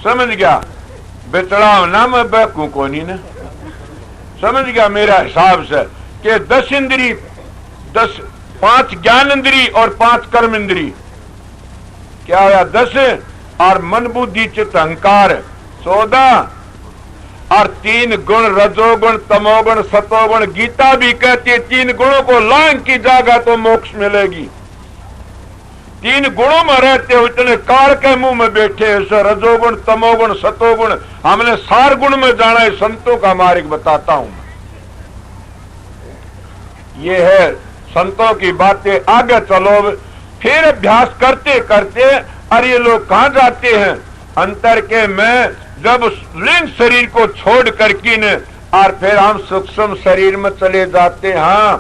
[SPEAKER 2] समझ गया? बेचड़ाव ना मैं बेवकूफ को नहीं ना, समझ गया? मेरा हिसाब से कि 10 इंद्री, 5 ज्ञान इंद्री और 5 कर्म इंद्री, क्या होया 10, और मन बुद्धि चित्त अहंकार 14, और 3 गुण रजोगुण तमोगुण सतोगुण। गीता भी कहती है 3 गुणों को लांग की जागा तो मोक्ष मिलेगी। 3 गुणों में रहते हो इतने काल के मुंह में बैठे ऐसे रजोगुण तमोगुण सतोगुण। हमने 4 गुण में जाना है, संतों का मार्ग बताता हूं। ये है संतों की बातें। आगे चलो, फिर अभ्यास करते करते और ये लोग कहां जाते हैं? अंतर के में जब लिंग शरीर को छोड़ करके न, और फिर हम सूक्ष्म शरीर में चले जाते हैं।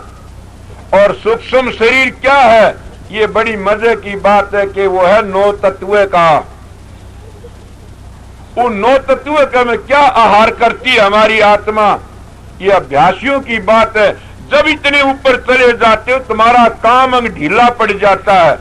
[SPEAKER 2] और सूक्ष्म शरीर क्या है? ये बड़ी मजे की बात है कि वो है 9 तत्व का। उन 9 तत्व का में क्या आहार करती है हमारी आत्मा? ये अभ्यासियों की बात है। जब इतने ऊपर चले जाते हो तुम्हारा काम अंग ढीला पड़ जाता है।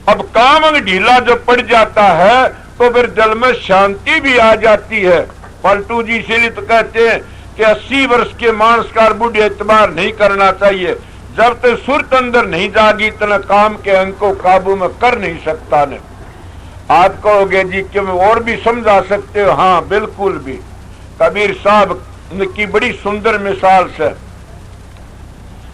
[SPEAKER 2] अब काम अंग ढीला जब पड़ जाता है तो फिर जल में शांति भी आ जाती है। पलटू जी इसीलिए तो कहते हैं कि 80 वर्ष के मानस का बुढ़े एतबार नहीं करना चाहिए। जब तक सुरत अंदर नहीं जागी इतना काम के अंग को काबू में कर नहीं सकता ने। आप कहोगे जी कि मैं और भी समझा सकते हो? हाँ बिल्कुल भी। कबीर साहब की बड़ी सुंदर मिसाल से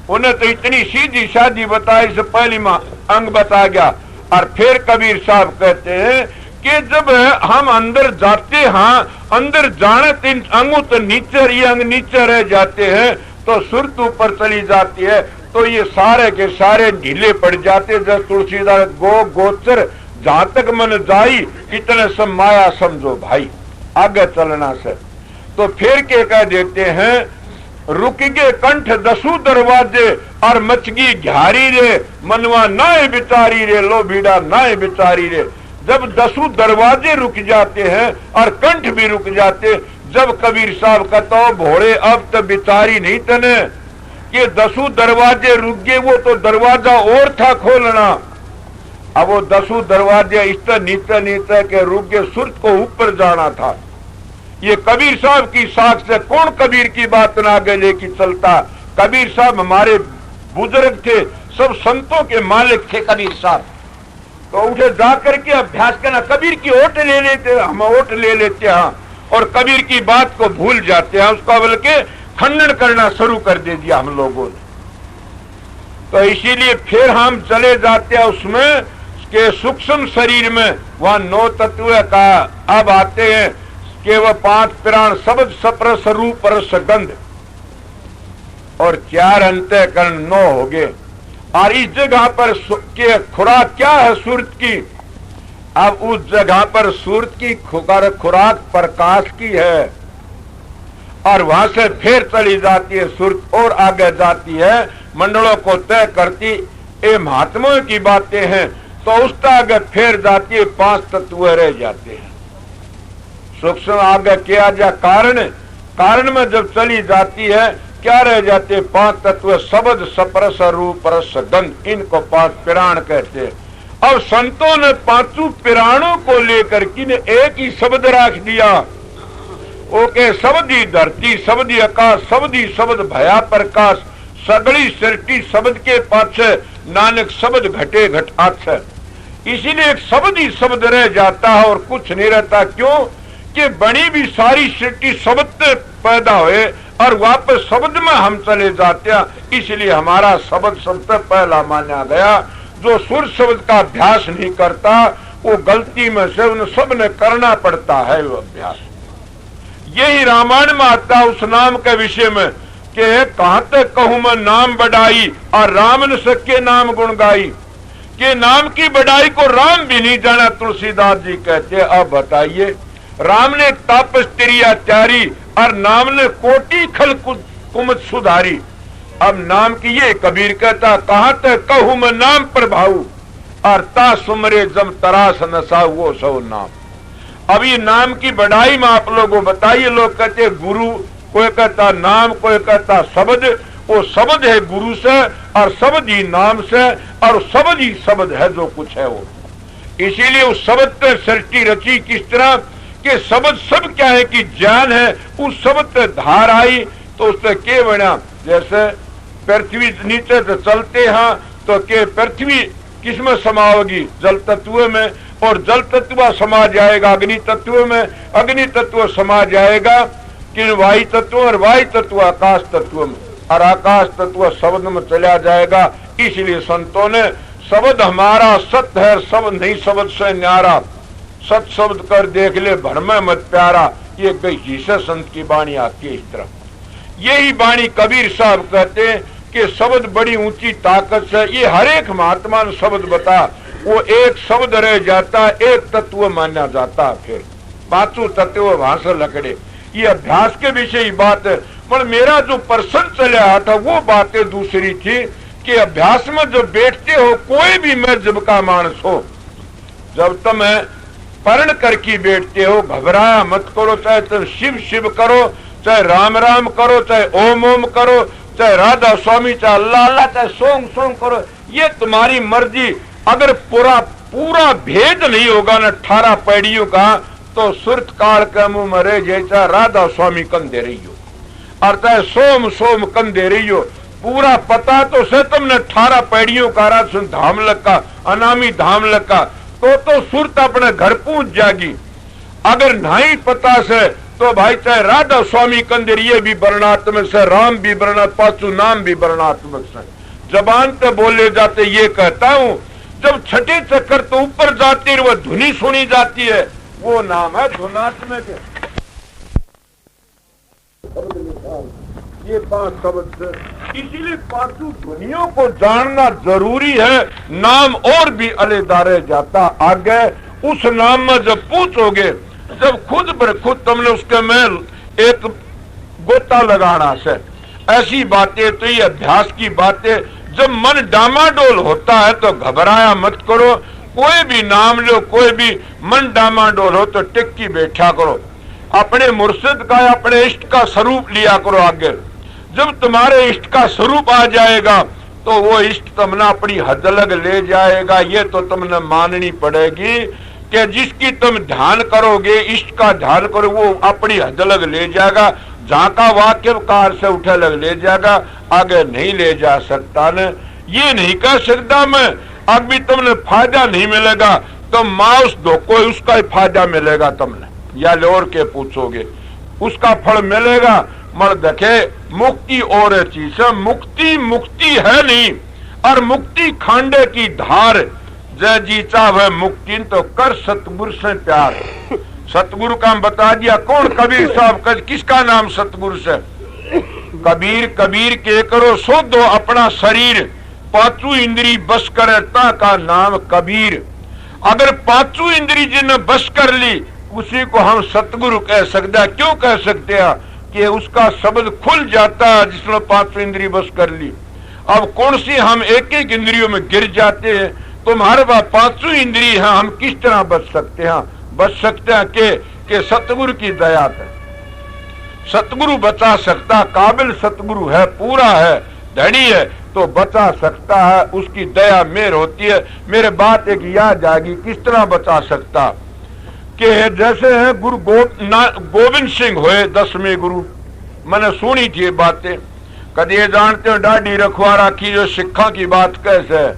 [SPEAKER 2] उन्हें तो इतनी सीधी शादी बताई से पहली अंग बता गया। और फिर कबीर साहब कहते हैं कि जब हम अंदर जाते हैं, अंदर जाने 3 अंगों तो नीचे, ये अंग नीचे रह जाते हैं तो सुरत ऊपर चली जाती है। तो ये सारे के सारे ढीले पड़ जाते। जब तुलसीदास गो गोचर जहां तक मन जाई इतने सब माया समझो भाई, आगे चलना से। तो फिर के कह देते हैं रुक गए कंठ 10 दरवाजे और मचगी घारी रे, मनवा नाए बिचारी रे, लो भीड़ा नाए बिचारी रे। जब 10 दरवाजे रुक जाते हैं और कंठ भी रुक जाते, जब कबीर साहब कहता हो भोड़े अब तो बिचारी नहीं तने कि 10 दरवाजे रुक गए, वो तो दरवाजा और था खोलना। अब वो 10 दरवाजे इस नीचे नीचे के रुक गए, सुरत को ऊपर जाना था। ये कबीर साहब की साख से कौन कबीर की बात ना आगे लेके चलता? कबीर साहब हमारे बुजुर्ग थे, सब संतों के मालिक थे कबीर साहब। तो उठे जाकर के अभ्यास करना, कबीर की ओट ले लेते, हम ओट ले लेते हैं और कबीर की बात को भूल जाते हैं। उसका बल्कि खंडन करना शुरू कर दे दिया हम लोगों ने। तो इसीलिए फिर हम चले जाते हैं उसमें के सूक्ष्म शरीर में, वहां 9 तत्व का अब आते हैं कि वह 5 प्राण शब्द सप्रस रूप रस गंध और 4 अंतःकरण 9 हो गए। और इस जगह पर के खुराक क्या है सूरत की? अब उस जगह पर सूरत की खुराक प्रकाश की है। और वहां से फिर चली जाती है सूरत और आगे जाती है, मंडलों को तय करती। ये महात्माओं की बातें हैं। तो उसका आगे फिर जाती है, 5 तत्व रह जाते हैं। सूक्ष्म आगे किया जा कारण, कारण में जब चली जाती है क्या रह जाते? 5 तत्व शब्द सप्रस रूप रस गंध, इनको 5 प्राण कहते हैं। अब संतों ने 5 प्राणों को लेकर के एक ही शब्द रख दिया। ओके शब्दी धरती, शब्दी आकाश, शब्दी शब्द भया प्रकाश, सगड़ी सृष्टि शब्द के पाछे, नानक शब्द घटे घट आछे। इसीलिए एक शब्द ही शब्द रह जाता है और कुछ नहीं रहता। क्यों कि बनी भी सारी सृष्टि शब्द से पैदा हुए और वापस शब्द में हम चले जाते हैं। इसलिए हमारा शब्द सबसे पहला माना गया। जो सुर शब्द का अभ्यास नहीं करता वो गलती में से उन सब ने करना पड़ता है वो अभ्यास। यही रामायण में आता है उस नाम के विषय में कि कहां तक कहूं मैं नाम बढ़ाई और राम ने सके नाम गुण गाई। के नाम की बढ़ाई को राम भी नहीं जाना, तुलसीदास जी कहते। अब बताइए, राम ने तापस त्यारी और नाम ने कोटि खल कुमत सुधारी। अब नाम की ये कबीर कहता कहां तक कहूं मैं नाम प्रभाऊ और ता सुमरे जम तरास नसा वो सो नाम। अब ये नाम की बढ़ाई में आप लोगों बताइए। लोग कहते गुरु, कोई कहता नाम, कोई कहता शब्द वो शब्द है गुरु से, और शब्द ही नाम से, और शब्द ही शब्द है जो कुछ है वो। इसीलिए उस शब्द ने सृष्टि रची किस तरह कि शब्द सब क्या है कि ज्ञान है, उस शब्द पे धार आई तो उससे के बना। जैसे पृथ्वी नीचे से चलते हैं तो के पृथ्वी किसमें समाओगी? जल तत्व में, और जल तत्व समा जाएगा अग्नि तत्व में, अग्नि तत्व समा जाएगा कि वायु तत्व, और वायु तत्व आकाश तत्व में, और आकाश तत्व शब्द में चला जाएगा। इसलिए संतों ने शब्द हमारा सत्य है, शब्द नहीं शब्द से न्यारा, सत शब्द कर देख ले भरम मत प्यारा। ये कई संत की वाणी आती है इस तरह। यही वाणी कबीर साहब कहते हैं कि शब्द बड़ी ऊंची ताकत से। ये हर एक महात्मा ने शब्द बता, वो एक शब्द रह जाता, एक तत्व माना जाता, फिर पांचों तत्व वहां से लकड़े। ये अभ्यास के विषय बात है, पर मेरा जो प्रश्न चला था वो बातें दूसरी थी कि अभ्यास में जब बैठते हो, कोई भी मजहब का मानस हो, जब तुम पर्ण करके बैठते हो, घबराया मत करो। चाहे तुम शिव शिव करो, चाहे राम राम करो, चाहे ओम ओम करो, चाहे राधा स्वामी, चाहे अल्लाह अल्लाह, चाहे सोंग सोंग करो, ये तुम्हारी मर्जी। अगर पूरा भेद नहीं होगा न 18 पैड़ियों का, तो सुरत काल के मुंह में रह जाए। चाहे राधा स्वामी कंधे रही हो, और चाहे सोम सोम कंधे रही हो, पूरा पता तो से तुमने 18 पैड़ियों का राशन धाम लगा, अनामी धाम लगा, तो सुरत अपने घर पहुंच जाएगी। अगर नहीं पता से तो भाई चाहे राधा स्वामी कंदर, ये भी वर्णात्मक से, राम भी वर्णात्मक, पांचों नाम भी वर्णात्मक से। जबान पे बोले जाते ये कहता हूँ, जब छठे चक्कर तो ऊपर जाती है, वो धुनी सुनी जाती है, वो नाम है धुनात्मक। ये 5 शब्द से, इसीलिए पांचों ध्वनियों को जानना जरूरी है। नाम और भी अलग रह जाता आगे। उस नाम में जब पूछोगे, जब खुद पर खुद तुमने उसके में एक गोता लगाना से, ऐसी बातें तो ये अभ्यास की बातें। जब मन डामाडोल होता है तो घबराया मत करो, कोई भी नाम लो, कोई भी मन डामाडोल हो तो टिक्की बैठा करो, अपने मुर्शिद का, अपने इष्ट का स्वरूप लिया करो आगे। जब तुम्हारे इष्ट का स्वरूप आ जाएगा तो वो इष्ट तुमने अपनी हद लग ले जाएगा। ये तो तुमने माननी पड़ेगी कि जिसकी तुम ध्यान करोगे, इष्ट का ध्यान करो, वो अपनी हद लग ले जाएगा। झांका वाक्य कार से उठे लग ले जाएगा, आगे नहीं ले जा सकता न। ये नहीं कह सकता मैं अब भी तुमने फायदा नहीं मिलेगा, तो माउस दो, कोई उसका ही फायदा मिलेगा तुमने, या लोर के पूछोगे उसका फल मिलेगा। मर देखे मुक्ति और चीज है, मुक्ति मुक्ति है नहीं, और मुक्ति खांडे की धार। जय जीता वह मुक्ति तो कर सतगुरु से प्यार। सतगुरु का बता दिया कौन? कबीर साहब। किसका नाम सतगुरु से? कबीर कबीर के करो सो दो अपना शरीर, पांचों इंद्री बस करे ता का नाम कबीर। अगर पांचों इंद्री जिन्हें बस कर ली, उसी को हम सतगुरु कह सकते हैं। क्यों कह सकते हैं? कि उसका शब्द खुल जाता है जिसने पांचों इंद्री बस कर ली। अब कौन सी हम एक एक इंद्रियों में गिर जाते हैं, तो हमारे पास पांचों इंद्री हैं, हम किस तरह बच सकते हैं? बच सकते हैं कि सतगुरु की दया है। सतगुरु बचा सकता, काबिल सतगुरु है, पूरा है, धनी है, तो बचा सकता है, उसकी दया मेर होती है। मेरे बात एक याद आएगी, किस तरह बचा सकता कि जैसे है गुरु गोविंद सिंह हुए 10वें गुरु। मैंने सुनी थी बातें, कभी ये जानते हो डाढ़ी रखवारा की जो सिखा की बात कैसे है,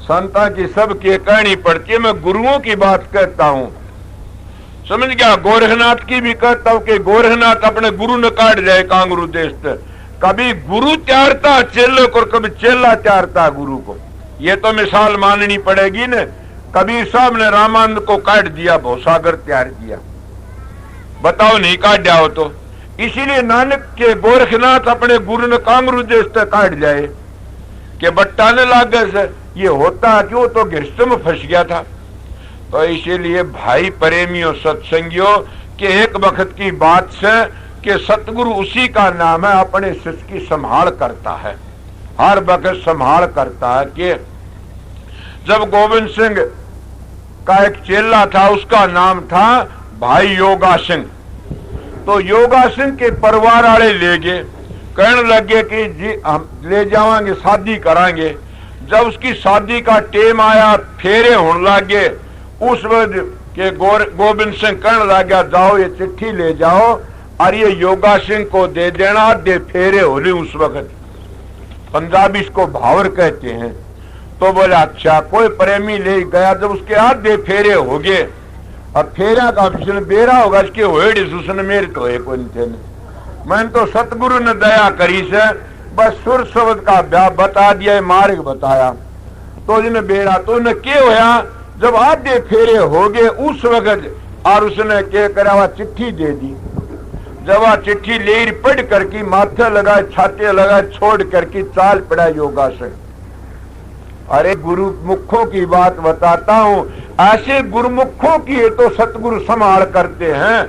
[SPEAKER 2] संता की सबकी कहनी पड़ती है। मैं गुरुओं की बात कहता हूँ, समझ गया? गोरखनाथ की भी कहता हूँ कि गोरखनाथ अपने गुरु ने काट जाए कांगरू देश से। कभी गुरु त्यारता चेले को, कभी चेला त्यारता गुरु को। ये तो मिसाल माननी पड़ेगी न। कबीर साहब ने रामानंद को काट दिया, भवसागर तैयार किया, बताओ नहीं काट जाओ तो। इसीलिए नानक के गोरखनाथ अपने गुरु ने कांगरू देश से काट जाए कि बट्टाने लागे से। ये होता क्यों? तो गृहस्थ में फंस गया था। तो इसीलिए भाई प्रेमियों सत्संगियों के एक वक्त की बात से कि सतगुरु उसी का नाम है, अपने शिष्य की संभाल करता है, हर वक्त संभाल करता है। कि जब गोविंद सिंह का एक चेला था, उसका नाम था भाई योगा सिंह। तो योगा सिंह के परिवार वाले ले गए, कहने लगे कि जी हम ले जावांगे, शादी करांगे। जब उसकी शादी का टेम आया, फेरे होने लगे, उस वक्त के गोविंद सिंह कहने लगा जाओ ये चिट्ठी ले जाओ और ये योगा सिंह को दे देना, दे फेरे हो रही। उस वक्त पंजाबी इसको भावर कहते हैं। तो बोला अच्छा। कोई प्रेमी ले गया, जब उसके आधे फेरे हो गए, अब फेरा का बेरा होगा इसके उसने मेरे तो है कोई थे। मैंने तो सतगुरु ने दया करी से बस सुर शब्द का ब्याह बता दिया, मार्ग बताया। तो जिन्हें बेरा तो उन्हें क्या होया, जब आधे फेरे हो गए उस वक्त और उसने क्या करा, वह चिट्ठी दे दी। जब वह चिट्ठी ले पढ़ करके माथे लगाए, छाते लगाए, छोड़ करके चाल पड़ा योगा से। अरे गुरुमुखों की बात बताता हूं, ऐसे गुरुमुखों की तो सतगुरु संभाल करते हैं।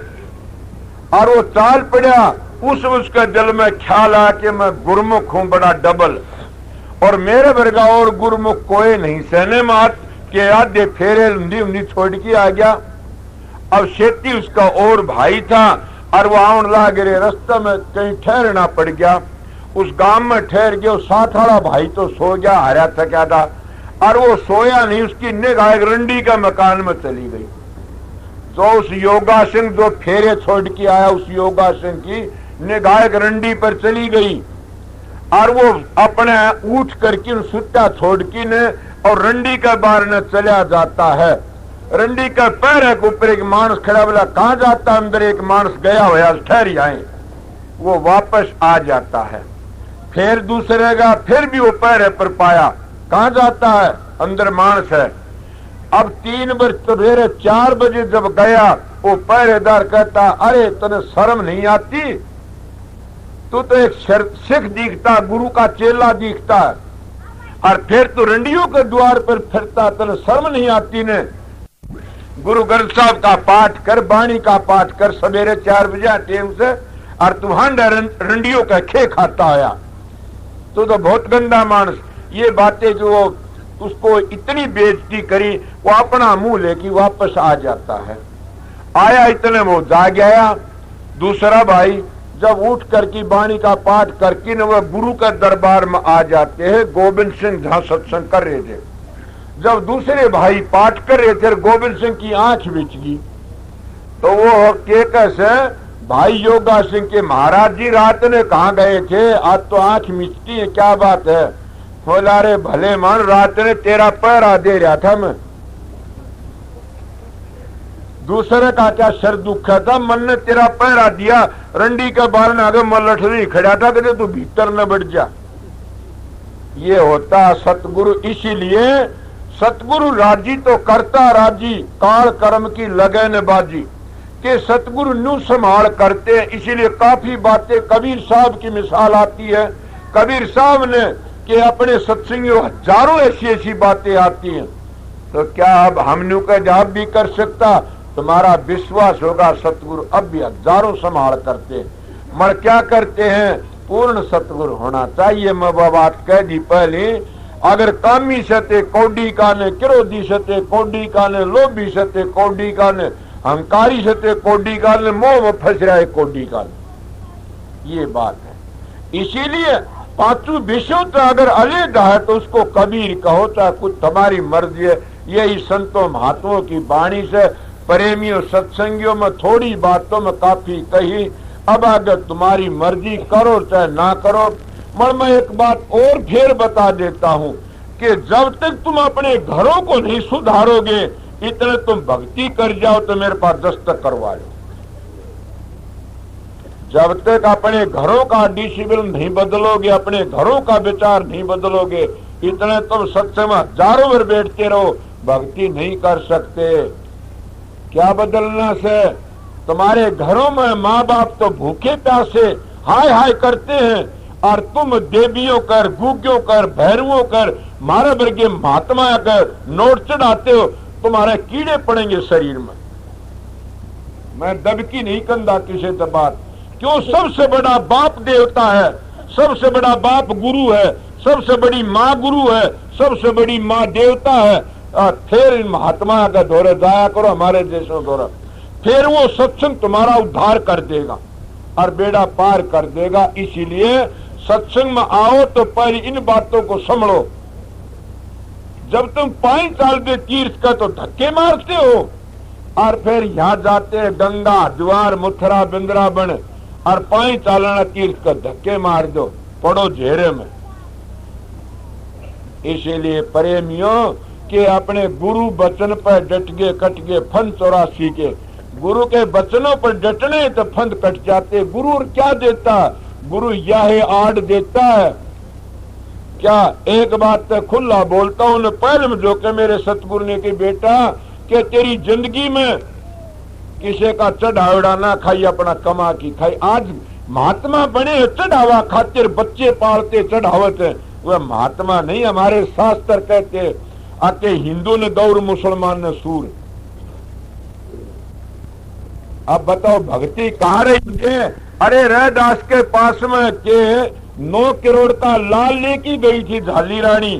[SPEAKER 2] और वो चाल पड़ा, उसके दिल में ख्याल आया कि मैं गुरुमुख हूं बड़ा डबल, और मेरे वर्गा और गुरुमुख कोई नहीं। सहने मात के आधे फेरे उंधी उंधी छोड़ के आ गया। अब शेती उसका और भाई था, और वो आउन ला गिरे, रास्ते में कहीं ठहरना पड़ गया। उस गांव में ठहर गया। साथ वाला भाई तो सो गया, हारा थका था, और वो सोया नहीं। उसकी निगाह रंडी का मकान में चली गई। तो उस योगा सिंह जो फेरे छोड़ के आया, उस योगा सिंह की निगाह रंडी पर चली गई। और वो अपने उठ करके सुत्ता छोड़ के ने और रंडी के बाहर ने चला जाता है। रंडी का पैर के ऊपर एक मानस खड़ा, बोला कहां जाता, अंदर एक मानस गया हुआ ठहर आए। वो वापस आ जाता है। फिर दूसरे का फिर भी वो पैर पर पाया, कहां जाता है, अंदर मानस है। अब 3 बजे सवेरे 4 बजे जब गया, वो पहरेदार कहता अरे तने शर्म नहीं आती, तू तो एक सिख दिखता, गुरु का चेला दिखता है, और फिर तू रंडियों के द्वार पर फिरता, तने शर्म नहीं आती ने। गुरु ग्रंथ साहब का पाठ कर, बाणी का पाठ कर सवेरे 4 बजे टेम से, और तू हांडा रंडियों का खे खाता आया, तो बहुत गंदा मानस। ये बातें जो उसको इतनी बेइज्जती करी, वो अपना मुंह लेके वापस आ जाता है। आया इतने वो जाग आया। दूसरा भाई जब उठ करके बाणी का पाठ करके न वह गुरु के दरबार में आ जाते हैं। गोविंद सिंह जहां सत्संग कर रहे थे, जब दूसरे भाई पाठ कर रहे थे, गोविंद सिंह की आंख बिछ गई। तो वो के कैसे भाई योगा सिंह के महाराज जी रात ने कहाँ गए थे, आज तो आंख मिचती है, क्या बात है। बोला रे भले मान, रात ने तेरा पैरा दे रहा था मैं। दूसरे का क्या सर दुखा था, मन ने तेरा पैरा दिया, रंडी के बार ने आगे मलठरी खड़ा था, कहते तू भीतर न बढ़ जा। ये होता सतगुरु। इसीलिए सतगुरु राजी तो करता राजी, काल कर्म की लगन बाजी, के सतगुरु न्यू संभाल करते हैं। इसीलिए काफी बातें कबीर साहब की मिसाल आती है। कबीर साहब ने कि अपने सत्संगियों हजारों ऐसी ऐसी बातें आती हैं। तो क्या अब हमने का जवाब भी कर सकता, तुम्हारा विश्वास होगा सतगुरु अब भी हजारों संभाल करते हैं। मगर क्या करते हैं, पूर्ण सतगुरु होना चाहिए। मैं वो बात कह दी पहले, अगर कामी सते कौडी काने, क्रोधी सते कौडी काने, लोभी सते कौडी काने, अहंकारी सते कौडी काने, मोह में फंस रहा है कौडी काने। ये बात है। इसीलिए पांचों विषयों तो अगर अलग है तो उसको कबीर कहो, चाहे कुछ तुम्हारी मर्जी है। यही संतों महात्माओं की वाणी से प्रेमियों सत्संगियों में थोड़ी बातों में काफी कही। अब अगर तुम्हारी मर्जी करो चाहे ना करो। मगर मैं एक बात और फिर बता देता हूं कि जब तक तुम अपने घरों को नहीं सुधारोगे, इतने तुम भक्ति कर जाओ तो मेरे पास दस्तक करवा लो। जब तक अपने घरों का डिसिप्लिन नहीं बदलोगे, अपने घरों का विचार नहीं बदलोगे, इतने तुम सत्संग में हजारों बार बैठते रहो, भक्ति नहीं कर सकते। क्या बदलना से, तुम्हारे घरों में माँ बाप तो भूखे प्यासे हाय हाय करते हैं, और तुम देवियों कर, गुग्यों कर, भैरवों कर, मारे वर्गे महात्मा कर नोट चढ़ाते हो, तुम्हारे कीड़े पड़ेंगे शरीर में। मैं दबकी नहीं कंधा किसी से बात, क्यों सबसे बड़ा बाप देवता है, सबसे बड़ा बाप गुरु है, सबसे बड़ी माँ गुरु है, सबसे बड़ी माँ देवता है। फिर इन महात्मा का दौरे जाया करो, हमारे देशों दौरा, फिर वो सत्संग तुम्हारा उद्धार कर देगा। और बेड़ा पार कर देगा। इसीलिए सत्संग में आओ तो पहले इन बातों को समझो। जब तुम 5 साल के तीर्थ का तो धक्के मारते हो और फिर यहां जाते हैं गंगा द्वार मथुरा वृंदावन और 5 सालाना तीर्थ का धक्के मार दो, पड़ो घेरे में। इसीलिए प्रेमियों के अपने गुरु वचन पर डट गए कट गए फंद 84 के। गुरु के वचनों पर डटने तो फंद कट जाते। गुरु क्या देता? गुरु यह आड़ देता है। क्या एक बात तो खुला बोलता हूं, पहले में जो के मेरे सतगुरु ने कि बेटा कि तेरी जिंदगी में किसी का चढ़ावड़ा ना खाई, अपना कमा की खाई। आज महात्मा बने चढ़ावा खातिर बच्चे पालते चढ़ावत है, वह महात्मा नहीं। हमारे शास्त्र कहते आके हिंदू ने गौर मुसलमान ने सूर। अब बताओ भक्ति कहाँ रही है? अरे रैदास के पास में के 9 करोड़ का लाल लेके गई थी झाली रानी।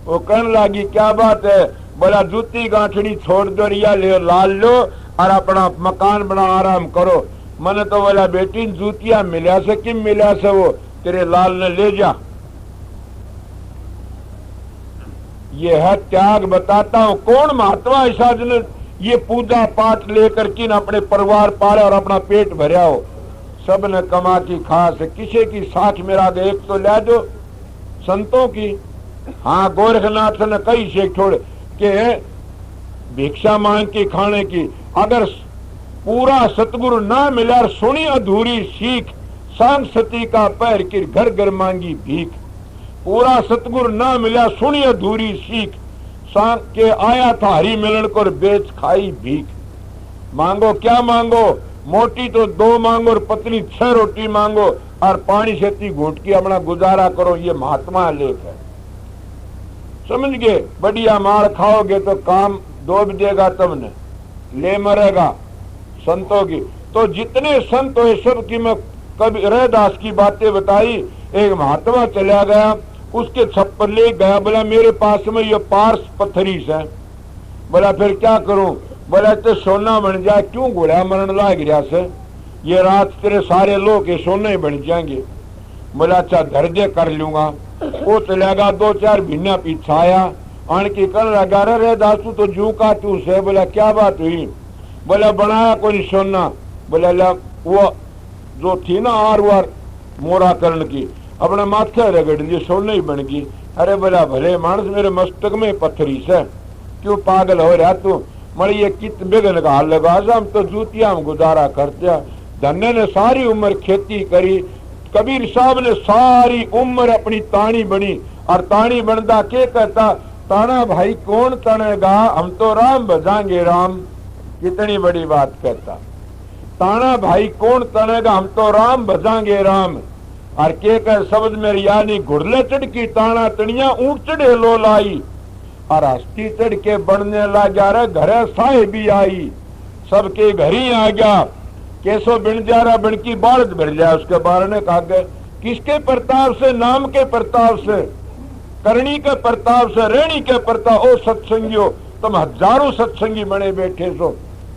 [SPEAKER 2] वो कहने लगी क्या बात है? बोला जूती गांठड़ी छोड़ दो, रिया ले लाल लो और अपना मकान बना आराम करो। मैंने तो बोला बेटी जूतियां मिला से किम मिला से वो तेरे लाल ने ले जा। ये है त्याग। बताता हूं कौन महात्मा ऐसा जिन्हें ये पूजा पाठ लेकर के अपने परिवार पाले और अपना पेट भरा हो। सब ने कमा की खास किसी की साख मेरा गए एक तो ले दो संतों की। हाँ गोरखनाथ ने कई से छोड़ के भिक्षा मांग के खाने की। अगर पूरा सतगुरु ना मिला सुनी अधूरी सीख, सांग सती का पैर की घर घर मांगी भीख। पूरा सतगुरु ना मिला सुनी अधूरी सीख, सांग के आया था हरी मिलन को बेच खाई भीख। मांगो क्या मांगो? मोटी तो 2 मांगो और पतली 6 रोटी मांगो और पानी से घूट के अपना गुजारा करो। ये महात्मा लेख है, समझ गए? बढ़िया मार खाओगे तो काम डूब देगा, तुमने ले मरेगा संतों की। तो जितने संत हुए सब की मैं कभी रैदास की बातें बताई। एक महात्मा चला गया, उसके छप्पर ले गया। बोला मेरे पास में ये पार्स पत्थरी है। बोला फिर क्या करूं? बोला तो सोना बन जाए। क्यों घोड़ा मरण लाग रहा से? ये रात तेरे सारे लोग ये सोने ही बन जाएंगे। बोला अच्छा धैर्य कर लूंगा। वो चलेगा 2-4 महीना पीछा आया आन की कर लगा रे दासू तो जू का तू से। बोला क्या बात हुई? बोला बनाया कोई सोना। बोला वो जो थी ना आर वार मोरा करण की अपने माथे रगड़ दी सोने ही बन गई। अरे बोला भले मानस मेरे मस्तक में पत्थरी से क्यों पागल हो रहा तू? मर ये कित बेगन का हाल लगा हम तो जूतिया में गुजारा करते। धन्य ने सारी उम्र खेती करी। कबीर साहब ने सारी उम्र अपनी ताणी बनी और ताणी बनता के कहता ताना भाई कौन तनेगा, हम तो राम बजाएंगे राम। कितनी बड़ी बात कहता। ताना भाई कौन तनेगा, हम तो राम बजाएंगे राम। और के कह शब्द मेरी यानी घुड़ले चढ़ की ताना तनिया ऊंट चढ़े लो लाई और हस्ती चढ़ के बढ़ने लगा रे घरे साहे भी आई। सबके घर ही आ गया। केसो बिन जा रहा बिन की बाढ़ भर जाए। उसके बारे ने कहा गए किसके प्रताप से? नाम के प्रताप से, करणी के प्रताप से, रेणी के प्रताप। ओ सत्संगियों तुम हजारों सत्संगी बने बैठे सो,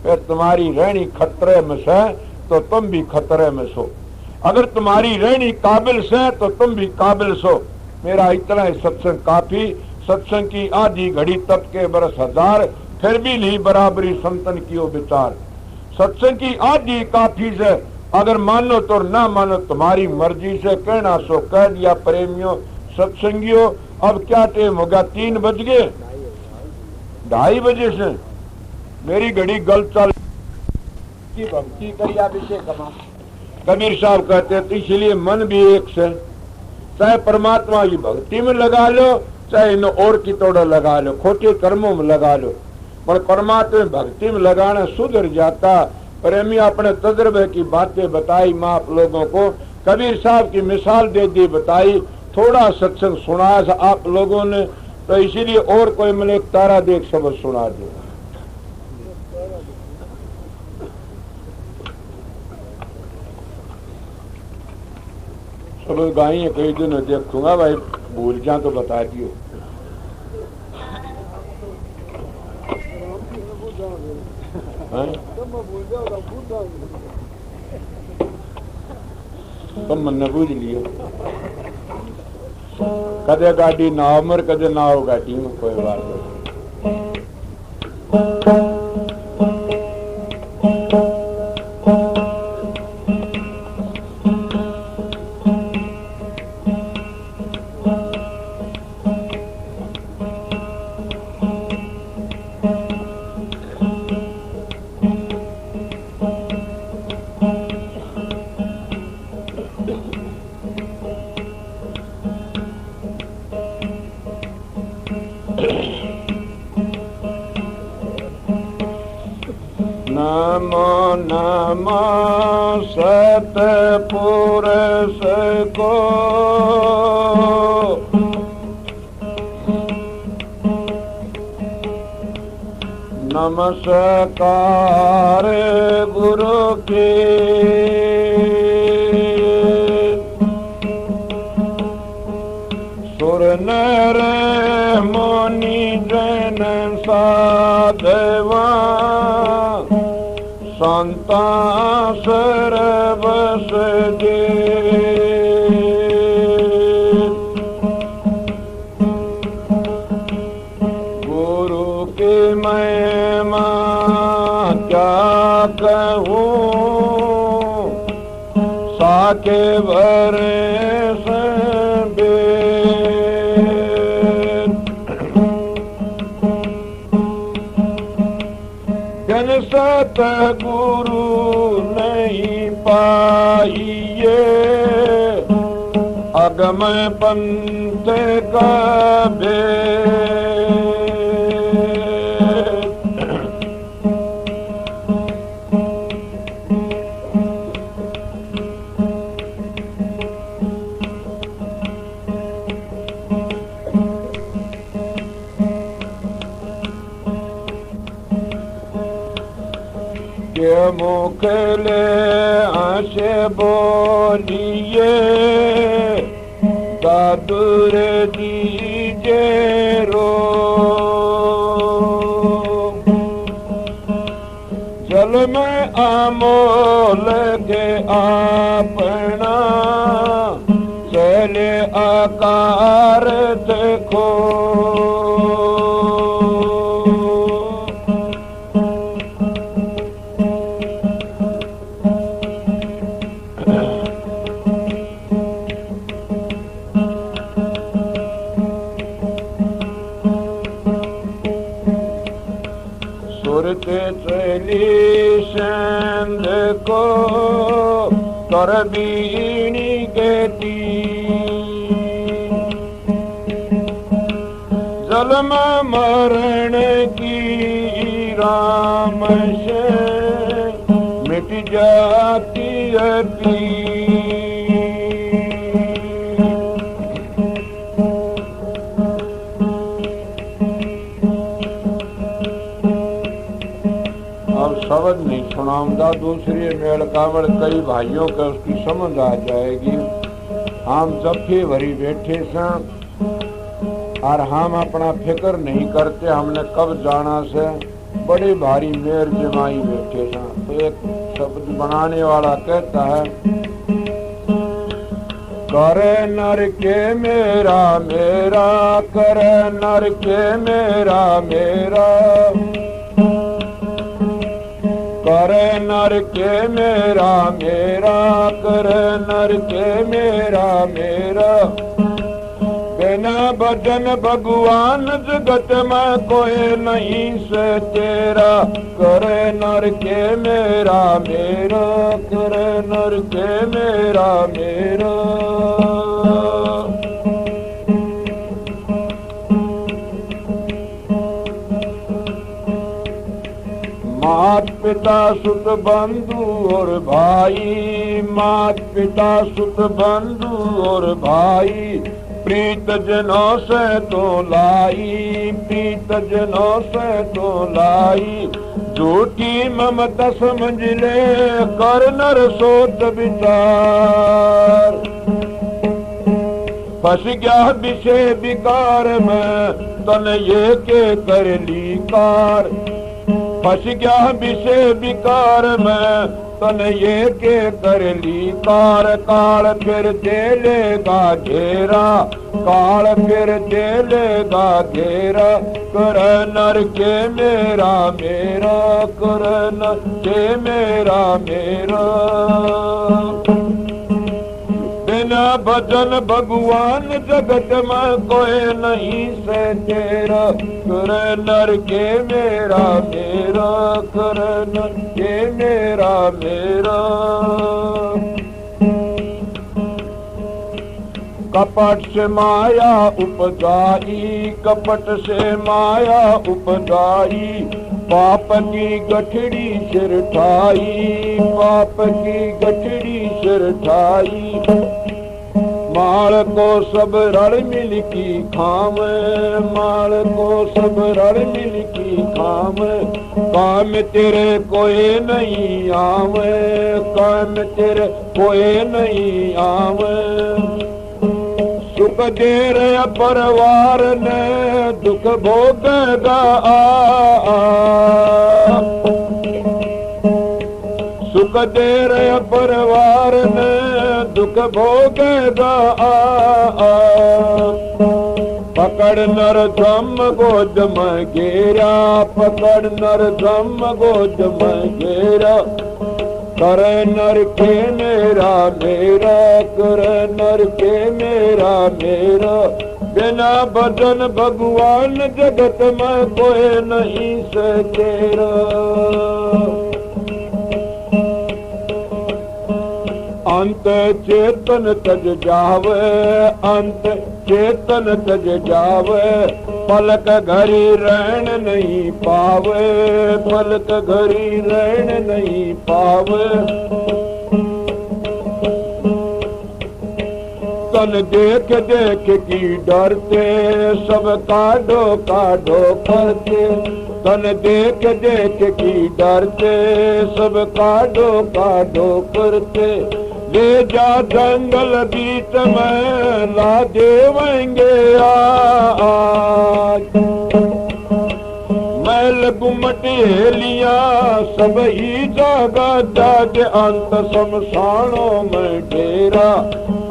[SPEAKER 2] फिर तुम्हारी रेणी खतरे में से तो तुम भी खतरे में सो। अगर तुम्हारी रेणी काबिल से तो तुम भी काबिल सो। मेरा इतना ही सत्संग काफी। सत्संग की आधी घड़ी तप के बरस हजार, फिर भी नहीं बराबरी संतन की ओ विचार। सत्संग की आधी काफी से, अगर मानो तो ना मानो तुम्हारी मर्जी से। कहना सो कह दिया प्रेमियों सत्संगियों। अब क्या टाइम होगा? 3 बज गए। 2:30 बजे से मेरी घड़ी गलत चल की भक्ति करी अभिषेक कमा। कबीर साहब कहते हैं तो इसलिए मन भी एक से, चाहे परमात्मा की भक्ति में लगा लो चाहे इन और की तोड़ा लगा लो, खोटे कर्मों में लगा लो, पर परमात्मा भक्ति में लगाना सुधर जाता। प्रेमी अपने तजुर्बे की बातें बताई माँ आप लोगों को। कबीर साहब की मिसाल दे दी बताई। थोड़ा सत्संग सुनाया आप लोगों ने, तो इसीलिए और कोई मैंने एक तारा देख शब्द सुना दे। सब गाई कई दिन देखूंगा भाई, भूल जा तो बता दियो। तो मन बुझ लियो। कदे गाड़ी नाव मर कदे नाव गाड़ी में, कोई बात नहीं। नमो नमो सतपुरुष को, नमस्कार गुरु के, सुर नर मुनि जन साधवा, संता सर्वस दे। गुरु की महिमा क्या कहूँ, साके बरस सतगुरु नहीं पाइए, अगम पंथ का भेद। के मुख ले आशे बोलिए, दादुर दीजे रो। जल में आमोल के अपना, चले आकार देखो। सुरते चली संद को, कर बीनी गेती। जल में मरण की राम से, मिट जाती है शब्द नहीं सुनाऊंगा, दूसरी मेल कावड़ कई भाइयों के उसकी समझ आ जाएगी। हम जफ्फी भरी बैठे सा और हम अपना फिक्र नहीं करते हमने कब जाना से, बड़ी भारी मेर जमाई बैठे सा। तो एक शब्द बनाने वाला कहता है, करे नर के मेरा मेरा, करे नर के मेरा मेरा, करे नर के मेरा मेरा, करे नर के मेरा मेरा। बिना भजन भगवान जगत में कोई नहीं से तेरा, करे नर के मेरा मेरा, करे नर के मेरा मेरा। मात पिता सुत बंधु और भाई, मात पिता सुत बंधु और भाई, प्रीत जनों से तो लाई, प्रीत जनों से तो लाई। झूठी ममता समझ ले, कर नर सोच विचार। फंस गया विषय विकार में, तन ये के कर ली कार। फंस गया विषय विकार में, तन ये के कर ली काल काल फिर दे लेगा घेरा काल फिर दे लेगा घेरा कर नर के मेरा मेरा कर नर के मेरा मेरा बिना भजन भगवान जगत में कोई नहीं से तेरा कर नर के मेरा मेरा कर नर के मेरा मेरा कपट से माया उपजाई कपट से माया उपजाई पाप की गठड़ी सिर ठाई पाप की गठड़ी सिर ठाई माल को सब रल मिल की खाम माल को सब रल मिल की खाम काम तेरे कोई नहीं आव काम तेरे कोई नहीं आव सुख दे रहे परिवार ने दुख भोगेगा सुख दे रहे परिवार ने दुख भोगेगा पकड़ नर धम गोद में घेरा पकड़ नर धम गोद में घेरा कर नर के मेरा मेरा कर नर के मेरा मेरा बिना भजन भगवान जगत में कोई नहीं से तेरा अंत चेतन तज जावे अंत चेतन तज जावे पलक घड़ी रहन नहीं पावे पलक घड़ी रहन नहीं पावे तन देख देख की डरते सब काढ़ो काढ़ो करते तन देख देख की डरते सब काढ़ो काढ़ो करते ले जा जंगल बीच में ला देवेंगे आज मैल गुमट हेलिया सब ही जागा जाग अंत शमशानों में डेरा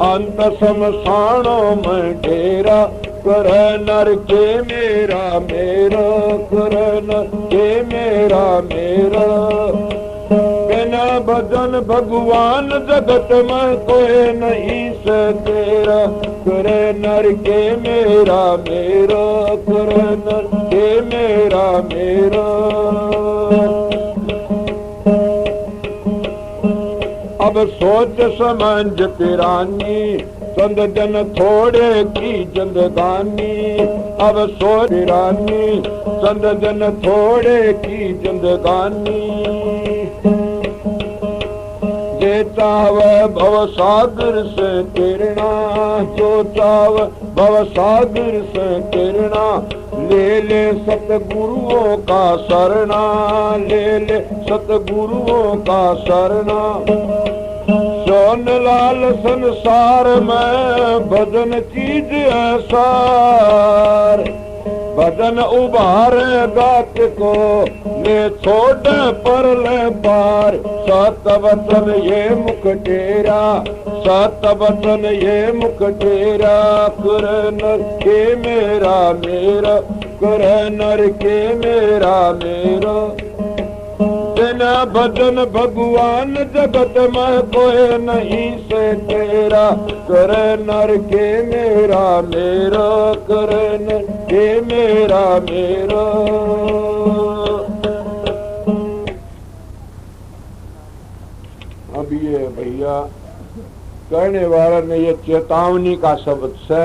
[SPEAKER 2] अंत शमशानों में डेरा कर नर के मेरा मेरा कर नर के मेरा मेरा बिना भजन भगवान जगत में कोई नहीं से तेरा कर नर के मेरा मेरा कर नर के मेरा मेरा अब सोच समझ पिरानी संद जन थोड़े की जिंदगानी अब सोच पिरानी संद जन थोड़े की जिंदगानी जे चावे भव सागर से तिरना जो चावे भव सागर से तिरना ले ले सतगुरुओं का शरणा ले ले सतगुरुओं का शरणा सोन लाल संसार में भजन चीज ऐसार भजन उभारेगा को ले छोड़ पर ले पार सत वचन ये मुख तेरा सत वचन ये मुख तेरा कर नर के मेरा मेरा कर नर के मेरा मेरा बिना भजन भगवान जगत में कोई नहीं से तेरा कर नर के मेरा मेरा कर नर के मेरा मेरा अब ये भैया कहने वाला ने ये चेतावनी का शब्द से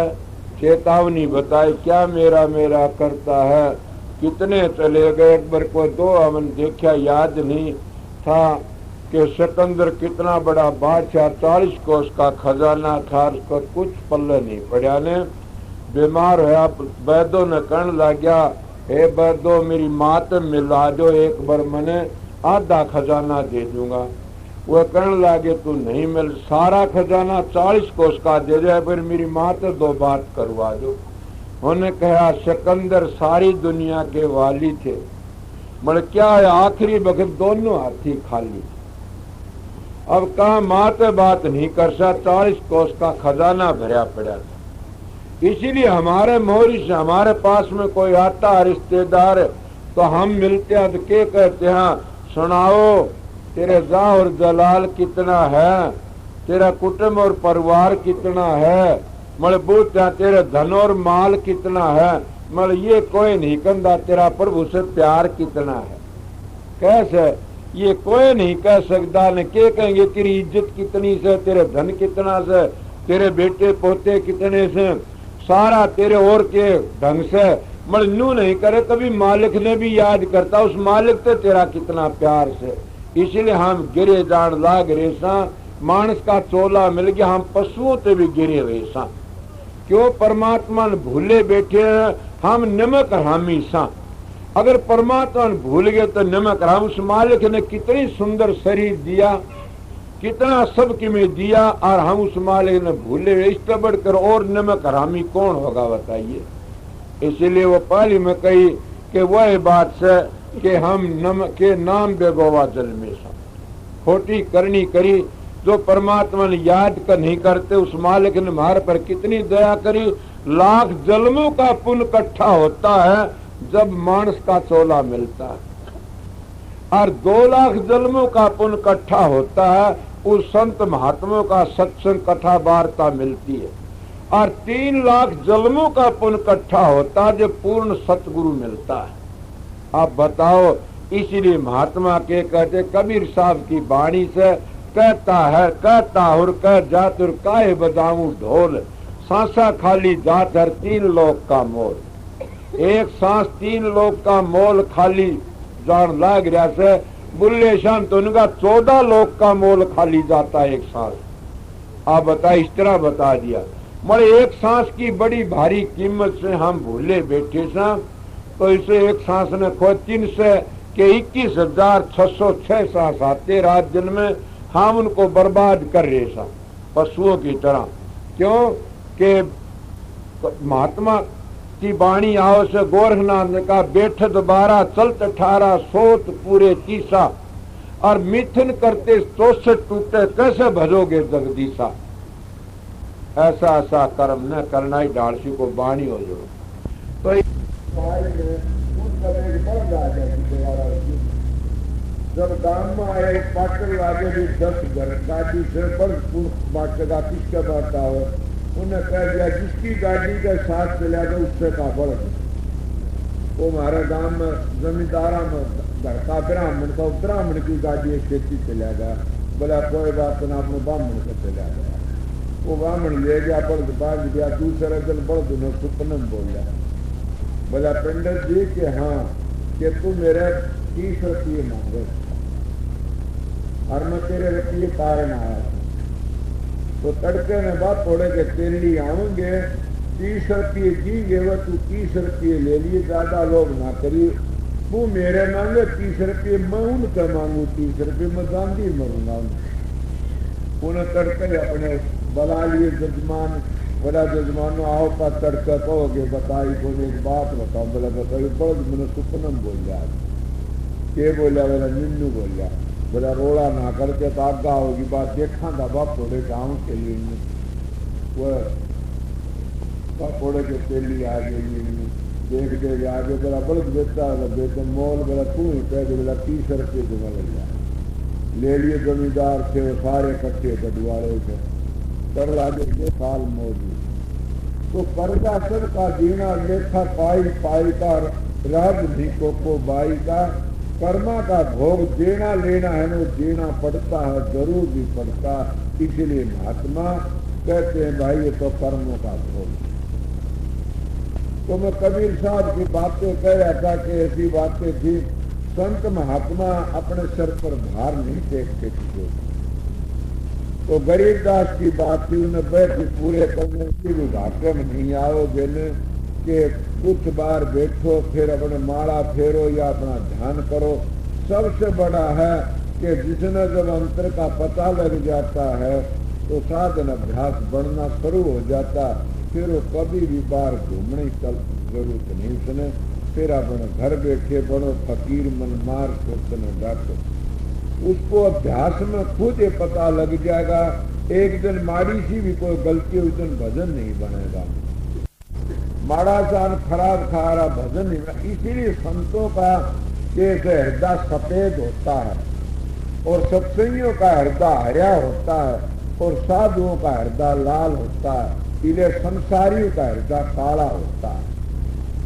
[SPEAKER 2] चेतावनी बताई क्या मेरा मेरा करता है कितने चले गए एक बार को दो हमने देखा याद नहीं था कि सिकंदर कितना बड़ा बादशाह 40 कोस का खजाना था उसका कुछ पल्ले नहीं पड़ा ने बीमार होया वैदों ने कहने लग गया हे वैदो मेरी मात मिला दो एक बार मैंने आधा खजाना दे दूंगा वह कहने लगे तू नहीं मिल सारा खजाना 40 कोस का दे दे फिर मेरी मात 2 बात करवा दो उन्होंने कहा सिकंदर सारी दुनिया के वाली थे मगर क्या है आखिरी वक्त दोनों हाथी खाली अब कहा माते बात नहीं कर सा, 40 कोस का खजाना भरा पड़ा था। इसीलिए हमारे मोहरी से हमारे पास में कोई आता है रिश्तेदार, तो हम मिलते हैं तो क्या कहते हैं, सुनाओ तेरे जाह और जलाल कितना है, तेरा कुटुंब और परिवार कितना है, मल पूछते तेरे धन और माल कितना है, मल ये कोई नहीं कहता तेरा प्रभु से प्यार कितना है। कैसे ये कोई नहीं कह सकता, ने क्या कहेंगे तेरी इज्जत कितनी से, तेरे धन कितना से, तेरे बेटे पोते कितने से, सारा तेरे और के ढंग से मल नू नहीं करे। कभी मालिक ने भी याद करता उस मालिक से तेरा कितना प्यार से। इसलिए हम गिरे जान लाग रेसा, मानस का चोला मिल गया, हम पशुओं से भी गिरे वैसा। क्यों परमात्मा ने भूले बैठे हैं, हम नमक हरामी सा। अगर परमात्मा ने भूल गए तो नमक हराम। उस मालिक ने कितनी सुंदर शरीर दिया, कितना सबके में दिया, और हम उस मालिक ने भूले। इससे बढ़कर और नमक हरामी कौन होगा बताइए। इसीलिए वो पहली में कही कि वह बात से कि हम नमक के नाम बेगोवा जल में सा खोटी करनी करी। जो परमात्मा ने याद कर नहीं करते, उस मालिक ने हमारे पर कितनी दया करी। लाख जन्मों का पुण्य इकट्ठा होता है जब मानस का चोला मिलता है, और 2 लाख जन्मों का पुण्य इकट्ठा होता है उस संत महात्माओं का सत्संग कथा वार्ता मिलती है, और 3 लाख जन्मों का पुण्य इकट्ठा होता है जब पूर्ण सतगुरु मिलता है। आप बताओ, इसलिए महात्मा के कहते, कबीर साहब की वाणी से कहता है, कहता और कह जात और काहे बजाऊं ढोल, सांसा खाली जात हर 3 लोक का मोल। एक सांस 3 लोक का मोल खाली जान लाग रहा से, बुल्ले शान तो उनका 14 लोक का मोल खाली जाता है एक सांस। आप बता, इस तरह बता दिया। मरे एक सांस की बड़ी भारी कीमत से हम भूले बैठे सा, तो इसे एक सांस ने खो 3 से के 21,606 सांस आते रात दिन में, हम उनको बर्बाद कर रहे सा पशुओं की तरह। क्यों कि महात्मा की वाणी आओ से गोरखनाथ ने कहा, बैठ दोबारा चलत 18 सोत पूरे 30, और मिथुन करते 64 टूटे कैसे भजोगे जगदीशा। ऐसा ऐसा कर्म न करना ही डालसी को वाणी हो जो। तो जब गांव में आए पाटर लागे भी 10 घर गाड़ी से बांटेगा, किसका बांटा हो। उन्हें कह दिया जिसकी गाड़ी का साथ चला गया उससे का फर्क। वो हमारे गांव में जमींदारा में घर का ब्राह्मण था, ब्राह्मण की गाड़ी खेती चला गया। बोला कोई बात ना, अपने ब्राह्मण को चला गया। वो ब्राह्मण ले गया, बल्द बांध गया। दूसरे दिन बल्द ने सुपनम बोल रहा, बोला पंडित जी कि हाँ कि तू मेरे 30 रुपये मांगे, और मैं तेरे रुपये कारण आया। तो तड़के में बात थोड़े के तेरे लिए आऊंगे, 30 रुपये दींगे, वह तू 30 रुपये ले लिए, ज्यादा लोग ना करी। तू मेरे मांगे 30 रुपये, मैं उनके मांगू 30 रुपये, मैं गांधी मरूंगा। उन्हें तड़के अपने बुला लिए जजमान, बोला जजमानो आओ का तड़का कहोगे, बताई बोले एक बात बताओ। बोला बताइए। बल्द मैंने सुपनम बोल रहा के बोलिया, बोला निन्नू बोलिया। बोला रोड़ा ना करके तो आगा होगी बात, देखा था बाप थोड़े गाँव के लिए वह थोड़े के तेली आ गई, देख दे आगे। बोला बल्द बेचता बेचे मोल, बोला तू ही कह दे। बोला 30 रुपये तुम्हें लग गया। ले लिए जमींदार थे सारे इकट्ठे बटवारे थे, कर लागे साल मौजूद। तो कर्जा सबका देना लेखा पाई पाई का, राज भिको को बाई का, कर्मा का भोग देना लेना है वो देना पड़ता है, जरूर भी पड़ता। इसलिए महात्मा कहते हैं भाई ये तो कर्मों का भोग। तो मैं कबीर साहब की बातें कह रहा था कि ऐसी बातें थी। संत महात्मा अपने सर पर भार नहीं देखते थे। तो गरीबदास की बात थी, उन्हें बैठ पूरे करने की भी घाटे में नहीं आओगे न कि कुछ बार बैठो, फिर अपने माला फेरो या अपना ध्यान करो। सबसे बड़ा है कि जिसने जब अंतर का पता लग जाता है तो साधन अभ्यास बढ़ना शुरू हो जाता, फिर वो कभी भी बार घूमने की जरूरत नहीं। उसने फिर अपने घर बैठे बड़ो फकीर मन मार सोचने डाटो। उसको अभ्यास में खुद ये पता लग जाएगा। एक दिन माड़ी सी भी कोई गलती उस दिन भजन नहीं बनेगा, माड़ा सा खराब खारा भजन नहीं बनेगा। इसीलिए संतों का एक हृदय सफेद होता है और सत्संगियों का हृदय हरा होता है और साधुओं का हृदय लाल होता है, इसलिए संसारियों का हृदय काला होता है।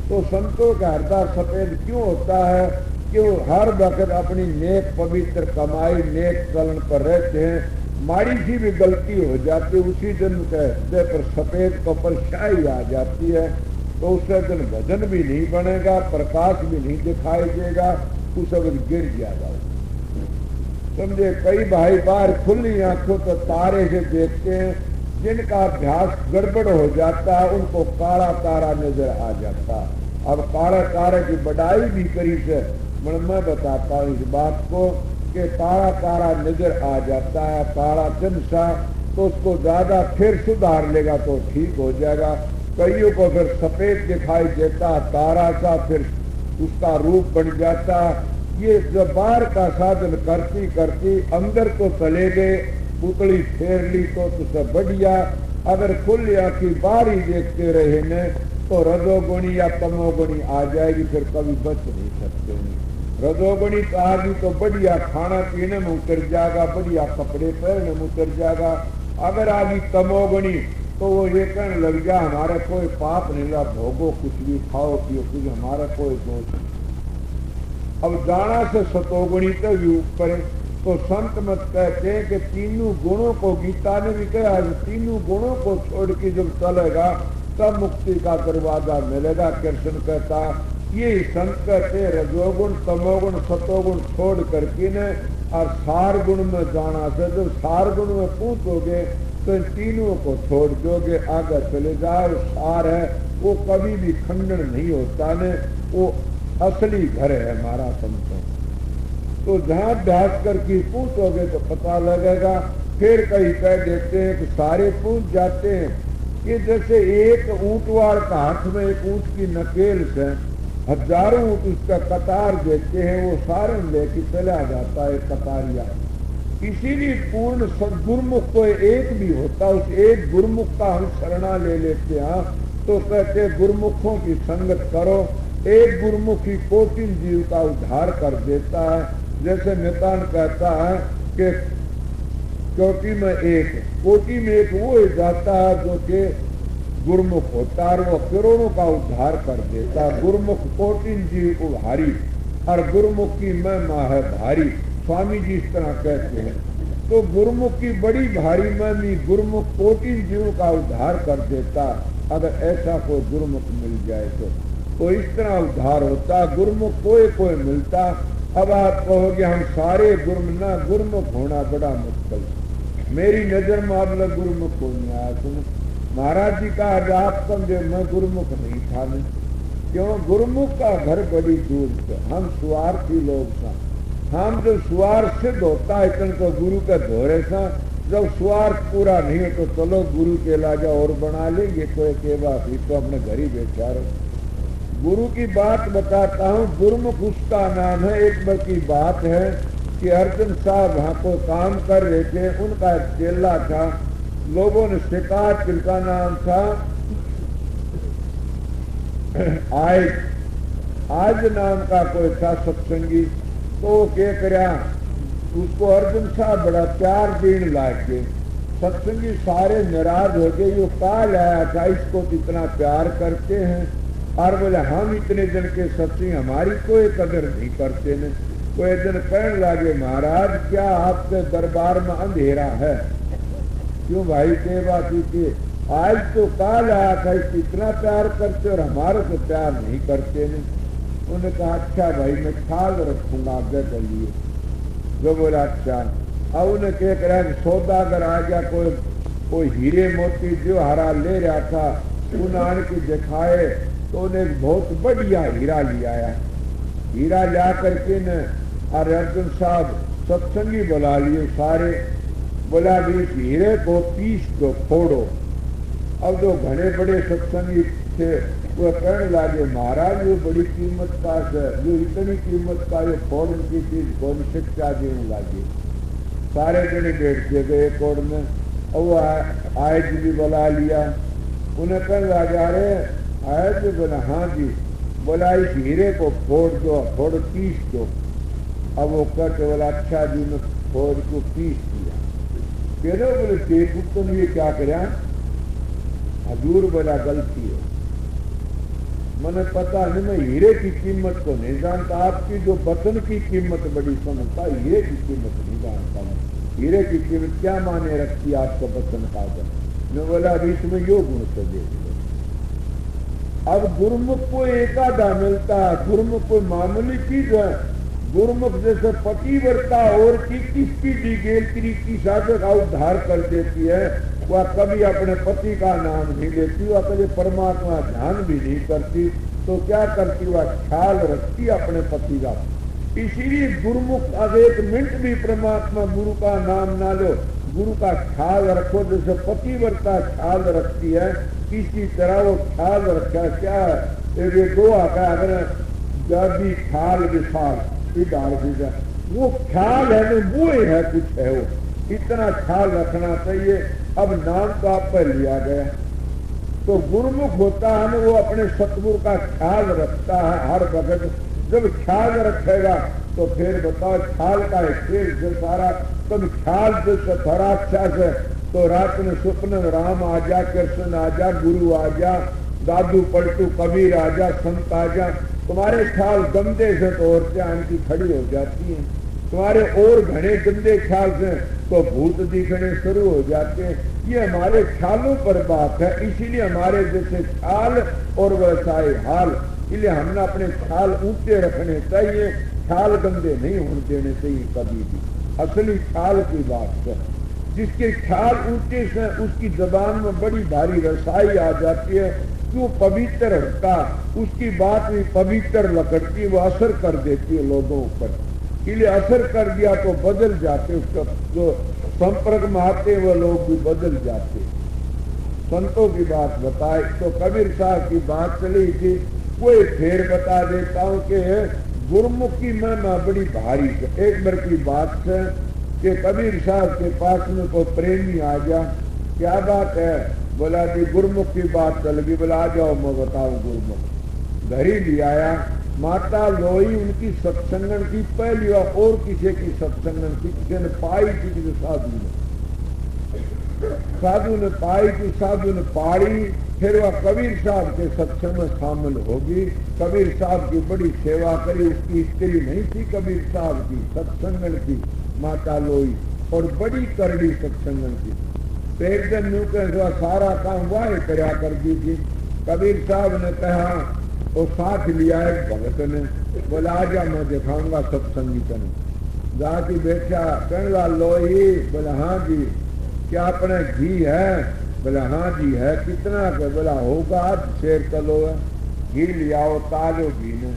[SPEAKER 2] तो संतों का हृदय सफेद क्यों होता है? कि हर वक्त अपनी नेक पवित्र कमाई नेक चलन पर रहते हैं। माड़ी सी भी गलती हो जाती है उसी दिन के हृदय पर सफेद कपल शाही आ जाती है, तो उससे दिन भजन भी नहीं बनेगा, प्रकाश भी नहीं दिखाई देगा, उस वक्त गिर जाएगा। समझे? कई भाई बाहर खुली आंखों तो तारे से देखते हैं, जिनका अभ्यास गड़बड़ हो जाता है उनको काला तारा नजर आ जाता है। अब काला तारे की बढ़ाई भी करी से मैं बताता हूँ इस बात को कि काला तारा नजर आ जाता है, काला चमसा, तो उसको ज्यादा फिर सुधार लेगा तो ठीक हो जाएगा। कईयों को फिर सफेद दिखाई देता तारा सा, फिर उसका रूप बन जाता। ये जब बाहर का साधन करती करती अंदर तो चले गए, पुतली फेर ली तो सब बढ़िया। अगर खुली आंखी बाहर ही देखते रहे न तो रजोगुणी या तमोगुणी आ जाएगी, फिर कभी बच नहीं सकते। रजोगुणी तो आदमी तो बढ़िया खाना पीने में उतर जाएगा, बढ़िया कपड़े पहनने में उतर जाएगा। अगर आदमी तमोगुणी तो वो ये कहने लग गया हमारे कोई पाप नहीं ला, भोगो कुछ भी खाओ पियो कुछ, हमारा कोई दोष नहीं। अब जाना से सतोगुणी तो भी ऊपर, तो संत मत कहते हैं कि तीनों गुणों को, गीता ने भी कहा तीनों गुणों को छोड़ के जब चलेगा तब मुक्ति का दरवाजा मिलेगा। कृष्ण कहता ये संत कहते रजोगुण तमोगुण सतोगुण छोड़ करके न और सार गुण में जाना से, जब सार गुण में पहुंचोगे तो इन तीनों को छोड़ दोगे, आगे चले जाओ। सार है वो कभी भी खंडन नहीं होता न, वो असली घर है हमारा संतों। तो जहां अभ्यास करके पूछोगे तो पता लगेगा। फिर कहीं कह देते हैं कि सारे पूछ जाते हैं कि जैसे एक ऊंटवाड़ का हाथ में एक ऊंट की नकेल से हजारों ऊंट उसका कतार देते हैं, वो सारे लेके चला जाता है कतारिया। इसीलिए पूर्ण सदगुरुमुख कोई एक भी होता, उस एक गुरुमुख का हम शरणा ले लेते हैं। तो कहते गुरुमुखों की संगत करो, एक गुरुमुख ही कोटि जीव का उद्धार कर देता है। जैसे नितान कहता है कि कोटि में एक वो जाता है जो कि गुरुमुख होता है, वो करोड़ों का उद्धार कर देता है। गुरुमुख कोटि जीव उभारी और गुरुमुख की महिमा है भारी, स्वामी जी इस तरह कहते हैं। तो गुरुमुख की बड़ी भारी महिमा, गुरुमुख कोटि जीव का उद्धार कर देता। अगर ऐसा कोई गुरुमुख मिल जाए तो इस तरह उद्धार होता। गुरुमुख कोई मिलता। अब आप कहोगे हम सारे गुरुमुख होना बड़ा मुश्किल। मेरी नजर में अब लग गुरुमुख को नहीं आया। सुनो महाराज जी का आप समझे मैं गुरुमुख नहीं था नहीं। क्यों? गुरुमुख का घर बड़ी दूर से, हम स्वार्थी लोग था। हम जो स्वार्थ सिद्ध होता है इतने तो गुरु के धोरे सा, जब स्वार्थ पूरा नहीं हो तो चलो गुरु के लाजा और बना लेंगे कोई के बात ही, तो अपने घर ही बैठा रहो। गुरु की बात बताता हूँ, गुरुमुख उसका नाम है। एक बार की बात है कि अर्जुन साहब वहां को काम कर रहे थे, उनका एक चेला था, लोगों ने शिकायत, जिनका नाम था आज नाम का कोई था सत्संगी। तो क्या करा, उसको अर्जुन साहब बड़ा प्यार देने लाके, सत्संगी सारे नाराज हो गए, यो काल आया था इसको इतना प्यार करते हैं, और बोले हम इतने जन के सत्संग हमारी कोई कदर नहीं करते न। कोई दिन कहने लगे महाराज क्या आपके दरबार में अंधेरा है? क्यों भाई के बात थी, आज तो काल आया था इसको इतना प्यार करते और हमारे से प्यार नहीं करते न। उन्होंने कहा अच्छा भाई मैं ख्याल रखूंगा आगे के लिए। जो बोला अच्छा। अब उन्हें क्या करा सौदा अगर आ गया, कोई हीरे मोती जो हरा ले रहा था उन्हें आने की दिखाए, तो उन्हें एक बहुत बढ़िया हीरा ले आया। हीरा ला करके न और अर्जुन साहब सत्संगी बुला लिए सारे, बोला भी इस हीरे को पीस दो, फोड़ो। अब जो घने बड़े सत्संगी पूछे, वो कहने लगे महाराज ये बड़ी कीमत का है, जो इतनी कीमत का ये फौरन की चीज कौन शिक्षा देने लगे। सारे जने बैठते गए कोड में, और वो आयत भी बुला लिया। उन्हें कहने लगे अरे आयत भी बोला हाँ जी, बोला इस हीरे को फोड़ दो, फोड़ पीस दो। अब वो कहते बोला अच्छा जी मैं फोड़ को पीस दिया। कह रहे बोले देखो तुम ये क्या करा। हजूर बोला गलती है, मैंने पता नहीं, मैं हीरे की कीमत को नहीं जानता, आपकी जो वतन की कीमत बड़ी समझता, हीरे की कीमत नहीं जानता मैं। हीरे की कीमत क्या माने रखती आपका वतन का जन। मैं बोला अभी इसमें यो गुण से देख लो। अब गुरुमुख को एकादा मिलता है, गुरुमुख कोई मामूली चीज है। गुरुमुख जैसे पतिव्रता और की किसकी दी गेलत्री की साधक का उद्धार कर देती है, वह कभी अपने पति का नाम नहीं लेती, वह कभी परमात्मा ध्यान भी नहीं करती, तो क्या करती, वह ख्याल रखती अपने पति का। इसीलिए गुरुमुख अब एक मिनट भी परमात्मा गुरु का नाम ना लो, गुरु का ख्याल रखो। जैसे पतिव्रता ख्याल रखती है, इसी तरह वो ख्याल रखा क्या है। ये दो आता है अगर जब भी ख्याल विशाल वो ख्याल है ना, वो है कुछ है, वो इतना ख्याल रखना चाहिए। अब नाम तो आप पर लिया गया, तो गुरुमुख होता है ना, वो अपने सतगुरु का ख्याल रखता है हर वक्त। जब ख्याल रखेगा तो फिर बताओ ख्याल का खेल जो सारा, तब ख्याल जो सराक्षा से, तो रात में स्वप्न में राम आ जा, कृष्ण आ जा, गुरु आ जा, दादू पलटू कबीर आ जा, संत आ जा। तुम्हारे ख्याल गंदे से तो औरतें आनकी खड़ी हो जाती हैं, तुम्हारे और घने गंदे ख्याल से तो भूत दिखने शुरू हो जाते हैं। ये हमारे ख्यालों पर बात है, इसीलिए हमारे जैसे ख्याल और वैसाए हाल, इसलिए हमने अपने ख्याल ऊंचे रखने चाहिए, ख्याल गंदे नहीं होने देने चाहिए कभी भी। असली ख्याल की बात है, जिसके ख्याल ऊंचे से उसकी जबान में बड़ी भारी रसाई आ जाती है, जो पवित्र होता, उसकी बात भी पवित्र लकड़ती, वो असर कर देती है लोगों पर। इसलिए असर कर दिया तो बदल जाते, उसका जो संपर्क में आते वो लोग भी बदल जाते। संतों की बात बताए तो कबीर साहब की बात चली थी, कोई फेर बता देता हूँ कि गुरुमुख की महिमा बड़ी भारी है। एक बार की बात है कि कबीर साहब के पास में कोई प्रेमी आ गया, क्या बात है, बोला कि गुरुमुख की बात चल गई, बोला आ जाओ मैं बताऊं गुरुमुख। घर ही ले आया, माता लोई उनकी सत्संगन की पहली और किसी की सत्संगन की, किसी ने पाई थी, किसी साधु ने पाई थी, साधु ने पाड़ी, फिर वह कबीर साहब के सत्संग में शामिल होगी। कबीर साहब की बड़ी सेवा करी, उसकी स्त्री नहीं थी कबीर साहब की, सत्संगन की माता लोई, और बड़ी करड़ी सत्संगन की। तो एक दिन न्यू के सारा काम वाह करया कर दी थी। कबीर साहब ने कहा, वो साथ लिया एक भगत ने, बोला आजा मैं दिखाऊंगा सत्संगी तने। जाके बैठा, कहने लोही, बोला हाँ जी, क्या अपने घी है, बोला हाँ जी है, कितना के, बोला होगा 1.5 किलो है। घी लियाओ, तालो घी ने,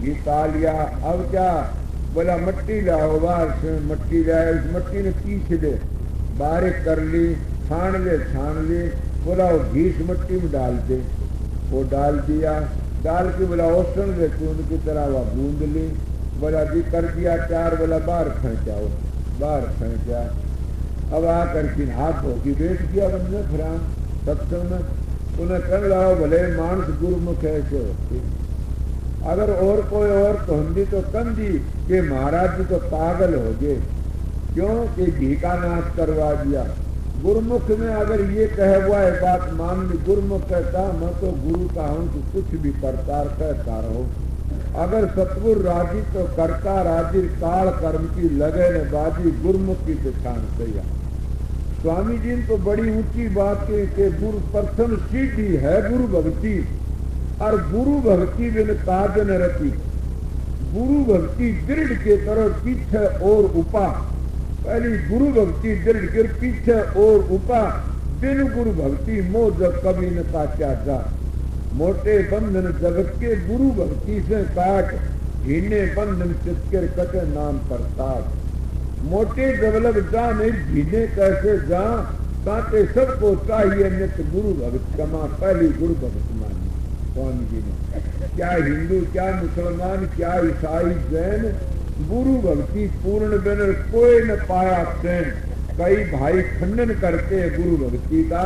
[SPEAKER 2] घी तालिया, अब क्या, बोला मट्टी लाओ, बाहर से मट्टी लाए, उस मट्टी ने पीस दे, बारीक कर ली, छान ले, बोला वो घी मट्टी में डाल दे, वो डाल दिया, डाल के बोला ओसन ले चून की तरह वह बूंद ली, बोला जी कर दिया 4, बोला बाहर फेंचा, वो बाहर फेंचा। अब आकर के हाथ धोके बैठ गया बंदे फराम सत्संग में। उन्हें कर रहा भले मानस गुरुमुख ऐसे होते, अगर और कोई और तो हिंदी तो कंदी के महाराज जी तो पागल हो गए, क्यों कि घी का नाश करवा दिया। गुरुमुख में अगर ये कहे हुआ है बात मान ली, गुरुमुख कहता मैं तो गुरु का हूं तो कुछ भी करता कहता रहो, अगर सतगुरु राजी तो करता राजी, काल कर्म की लगे न बाजी, गुरुमुख की दिखान सैया। स्वामी जी ने तो बड़ी ऊंची बात की कि गुरु प्रथम सीधी है गुरु भक्ति, और गुरु भक्ति बिन काज न रती। गुरु भक्ति दृढ़ के तरह पीछे और उपा, पहली गुरु भक्ति दृढ़ के पीछे और उपा, बिन गुरु भक्ति मोह जब कभी न काचा जा। मोटे बंधन जगत के गुरु भक्ति से काट, हीने बंधन चित्कर कटे नाम प्रताप। मोटे जबलब जा नहीं भीने कैसे जा, काटे सबको चाहिए नित्य गुरु भक्त क्षमा, पहली गुरु भक्त मानी। कौन गिने, क्या हिंदू, क्या मुसलमान, क्या ईसाई, जैन, गुरु भक्ति पूर्ण बिन कोई न पाया चैन। कई भाई खंडन करते हैं गुरु भक्ति का,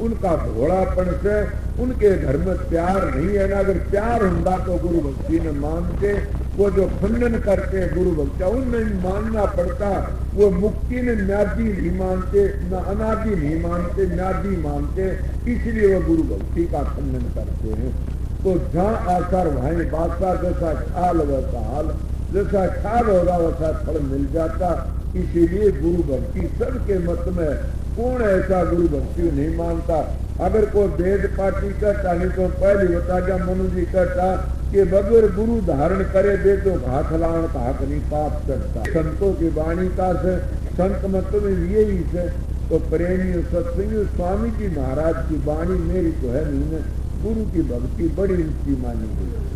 [SPEAKER 2] उनका भोलापन से उनके घर में प्यार नहीं है ना। अगर प्यार होता तो गुरु भक्ति न मानते। वो जो खंडन करते हैं गुरु भक्ति, उनमें मानना पड़ता। वो मुक्ति ने न्यादी नहीं मानते, न अनादि नहीं मानते, न्यादी मानते, इसलिए वो गुरु भक्ति का खंडन करते हैं। तो जहाँ आसर भाई बासा, जैसा ख्याल वैसा हाल, जैसा ख्याल होगा वैसा फल मिल जाता। इसीलिए गुरु भक्ति सबके मत में कौन ऐसा गुरु भक्ति नहीं मानता। अगर कोई वेद पाठी करता, नहीं तो पहले बता गया मनु जी करता कि बगैर गुरु धारण करे दे तो घाट लाण घाट नहीं पाप करता। संतों की वाणी का से संत मतलब यही से। तो प्रेमी सत्संगी स्वामी जी महाराज की वाणी मेरी तो है नहीं, गुरु की भक्ति बड़ी ऊंची मानी गई।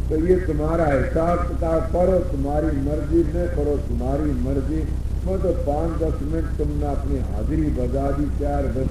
[SPEAKER 2] तो ये तुम्हारा हिसाब किताब करो, तुम्हारी मर्जी में करो, तुम्हारी मर्जी। मैं तो 5-10 मिनट तुमने अपनी हाजिरी बजा दी, 4 बज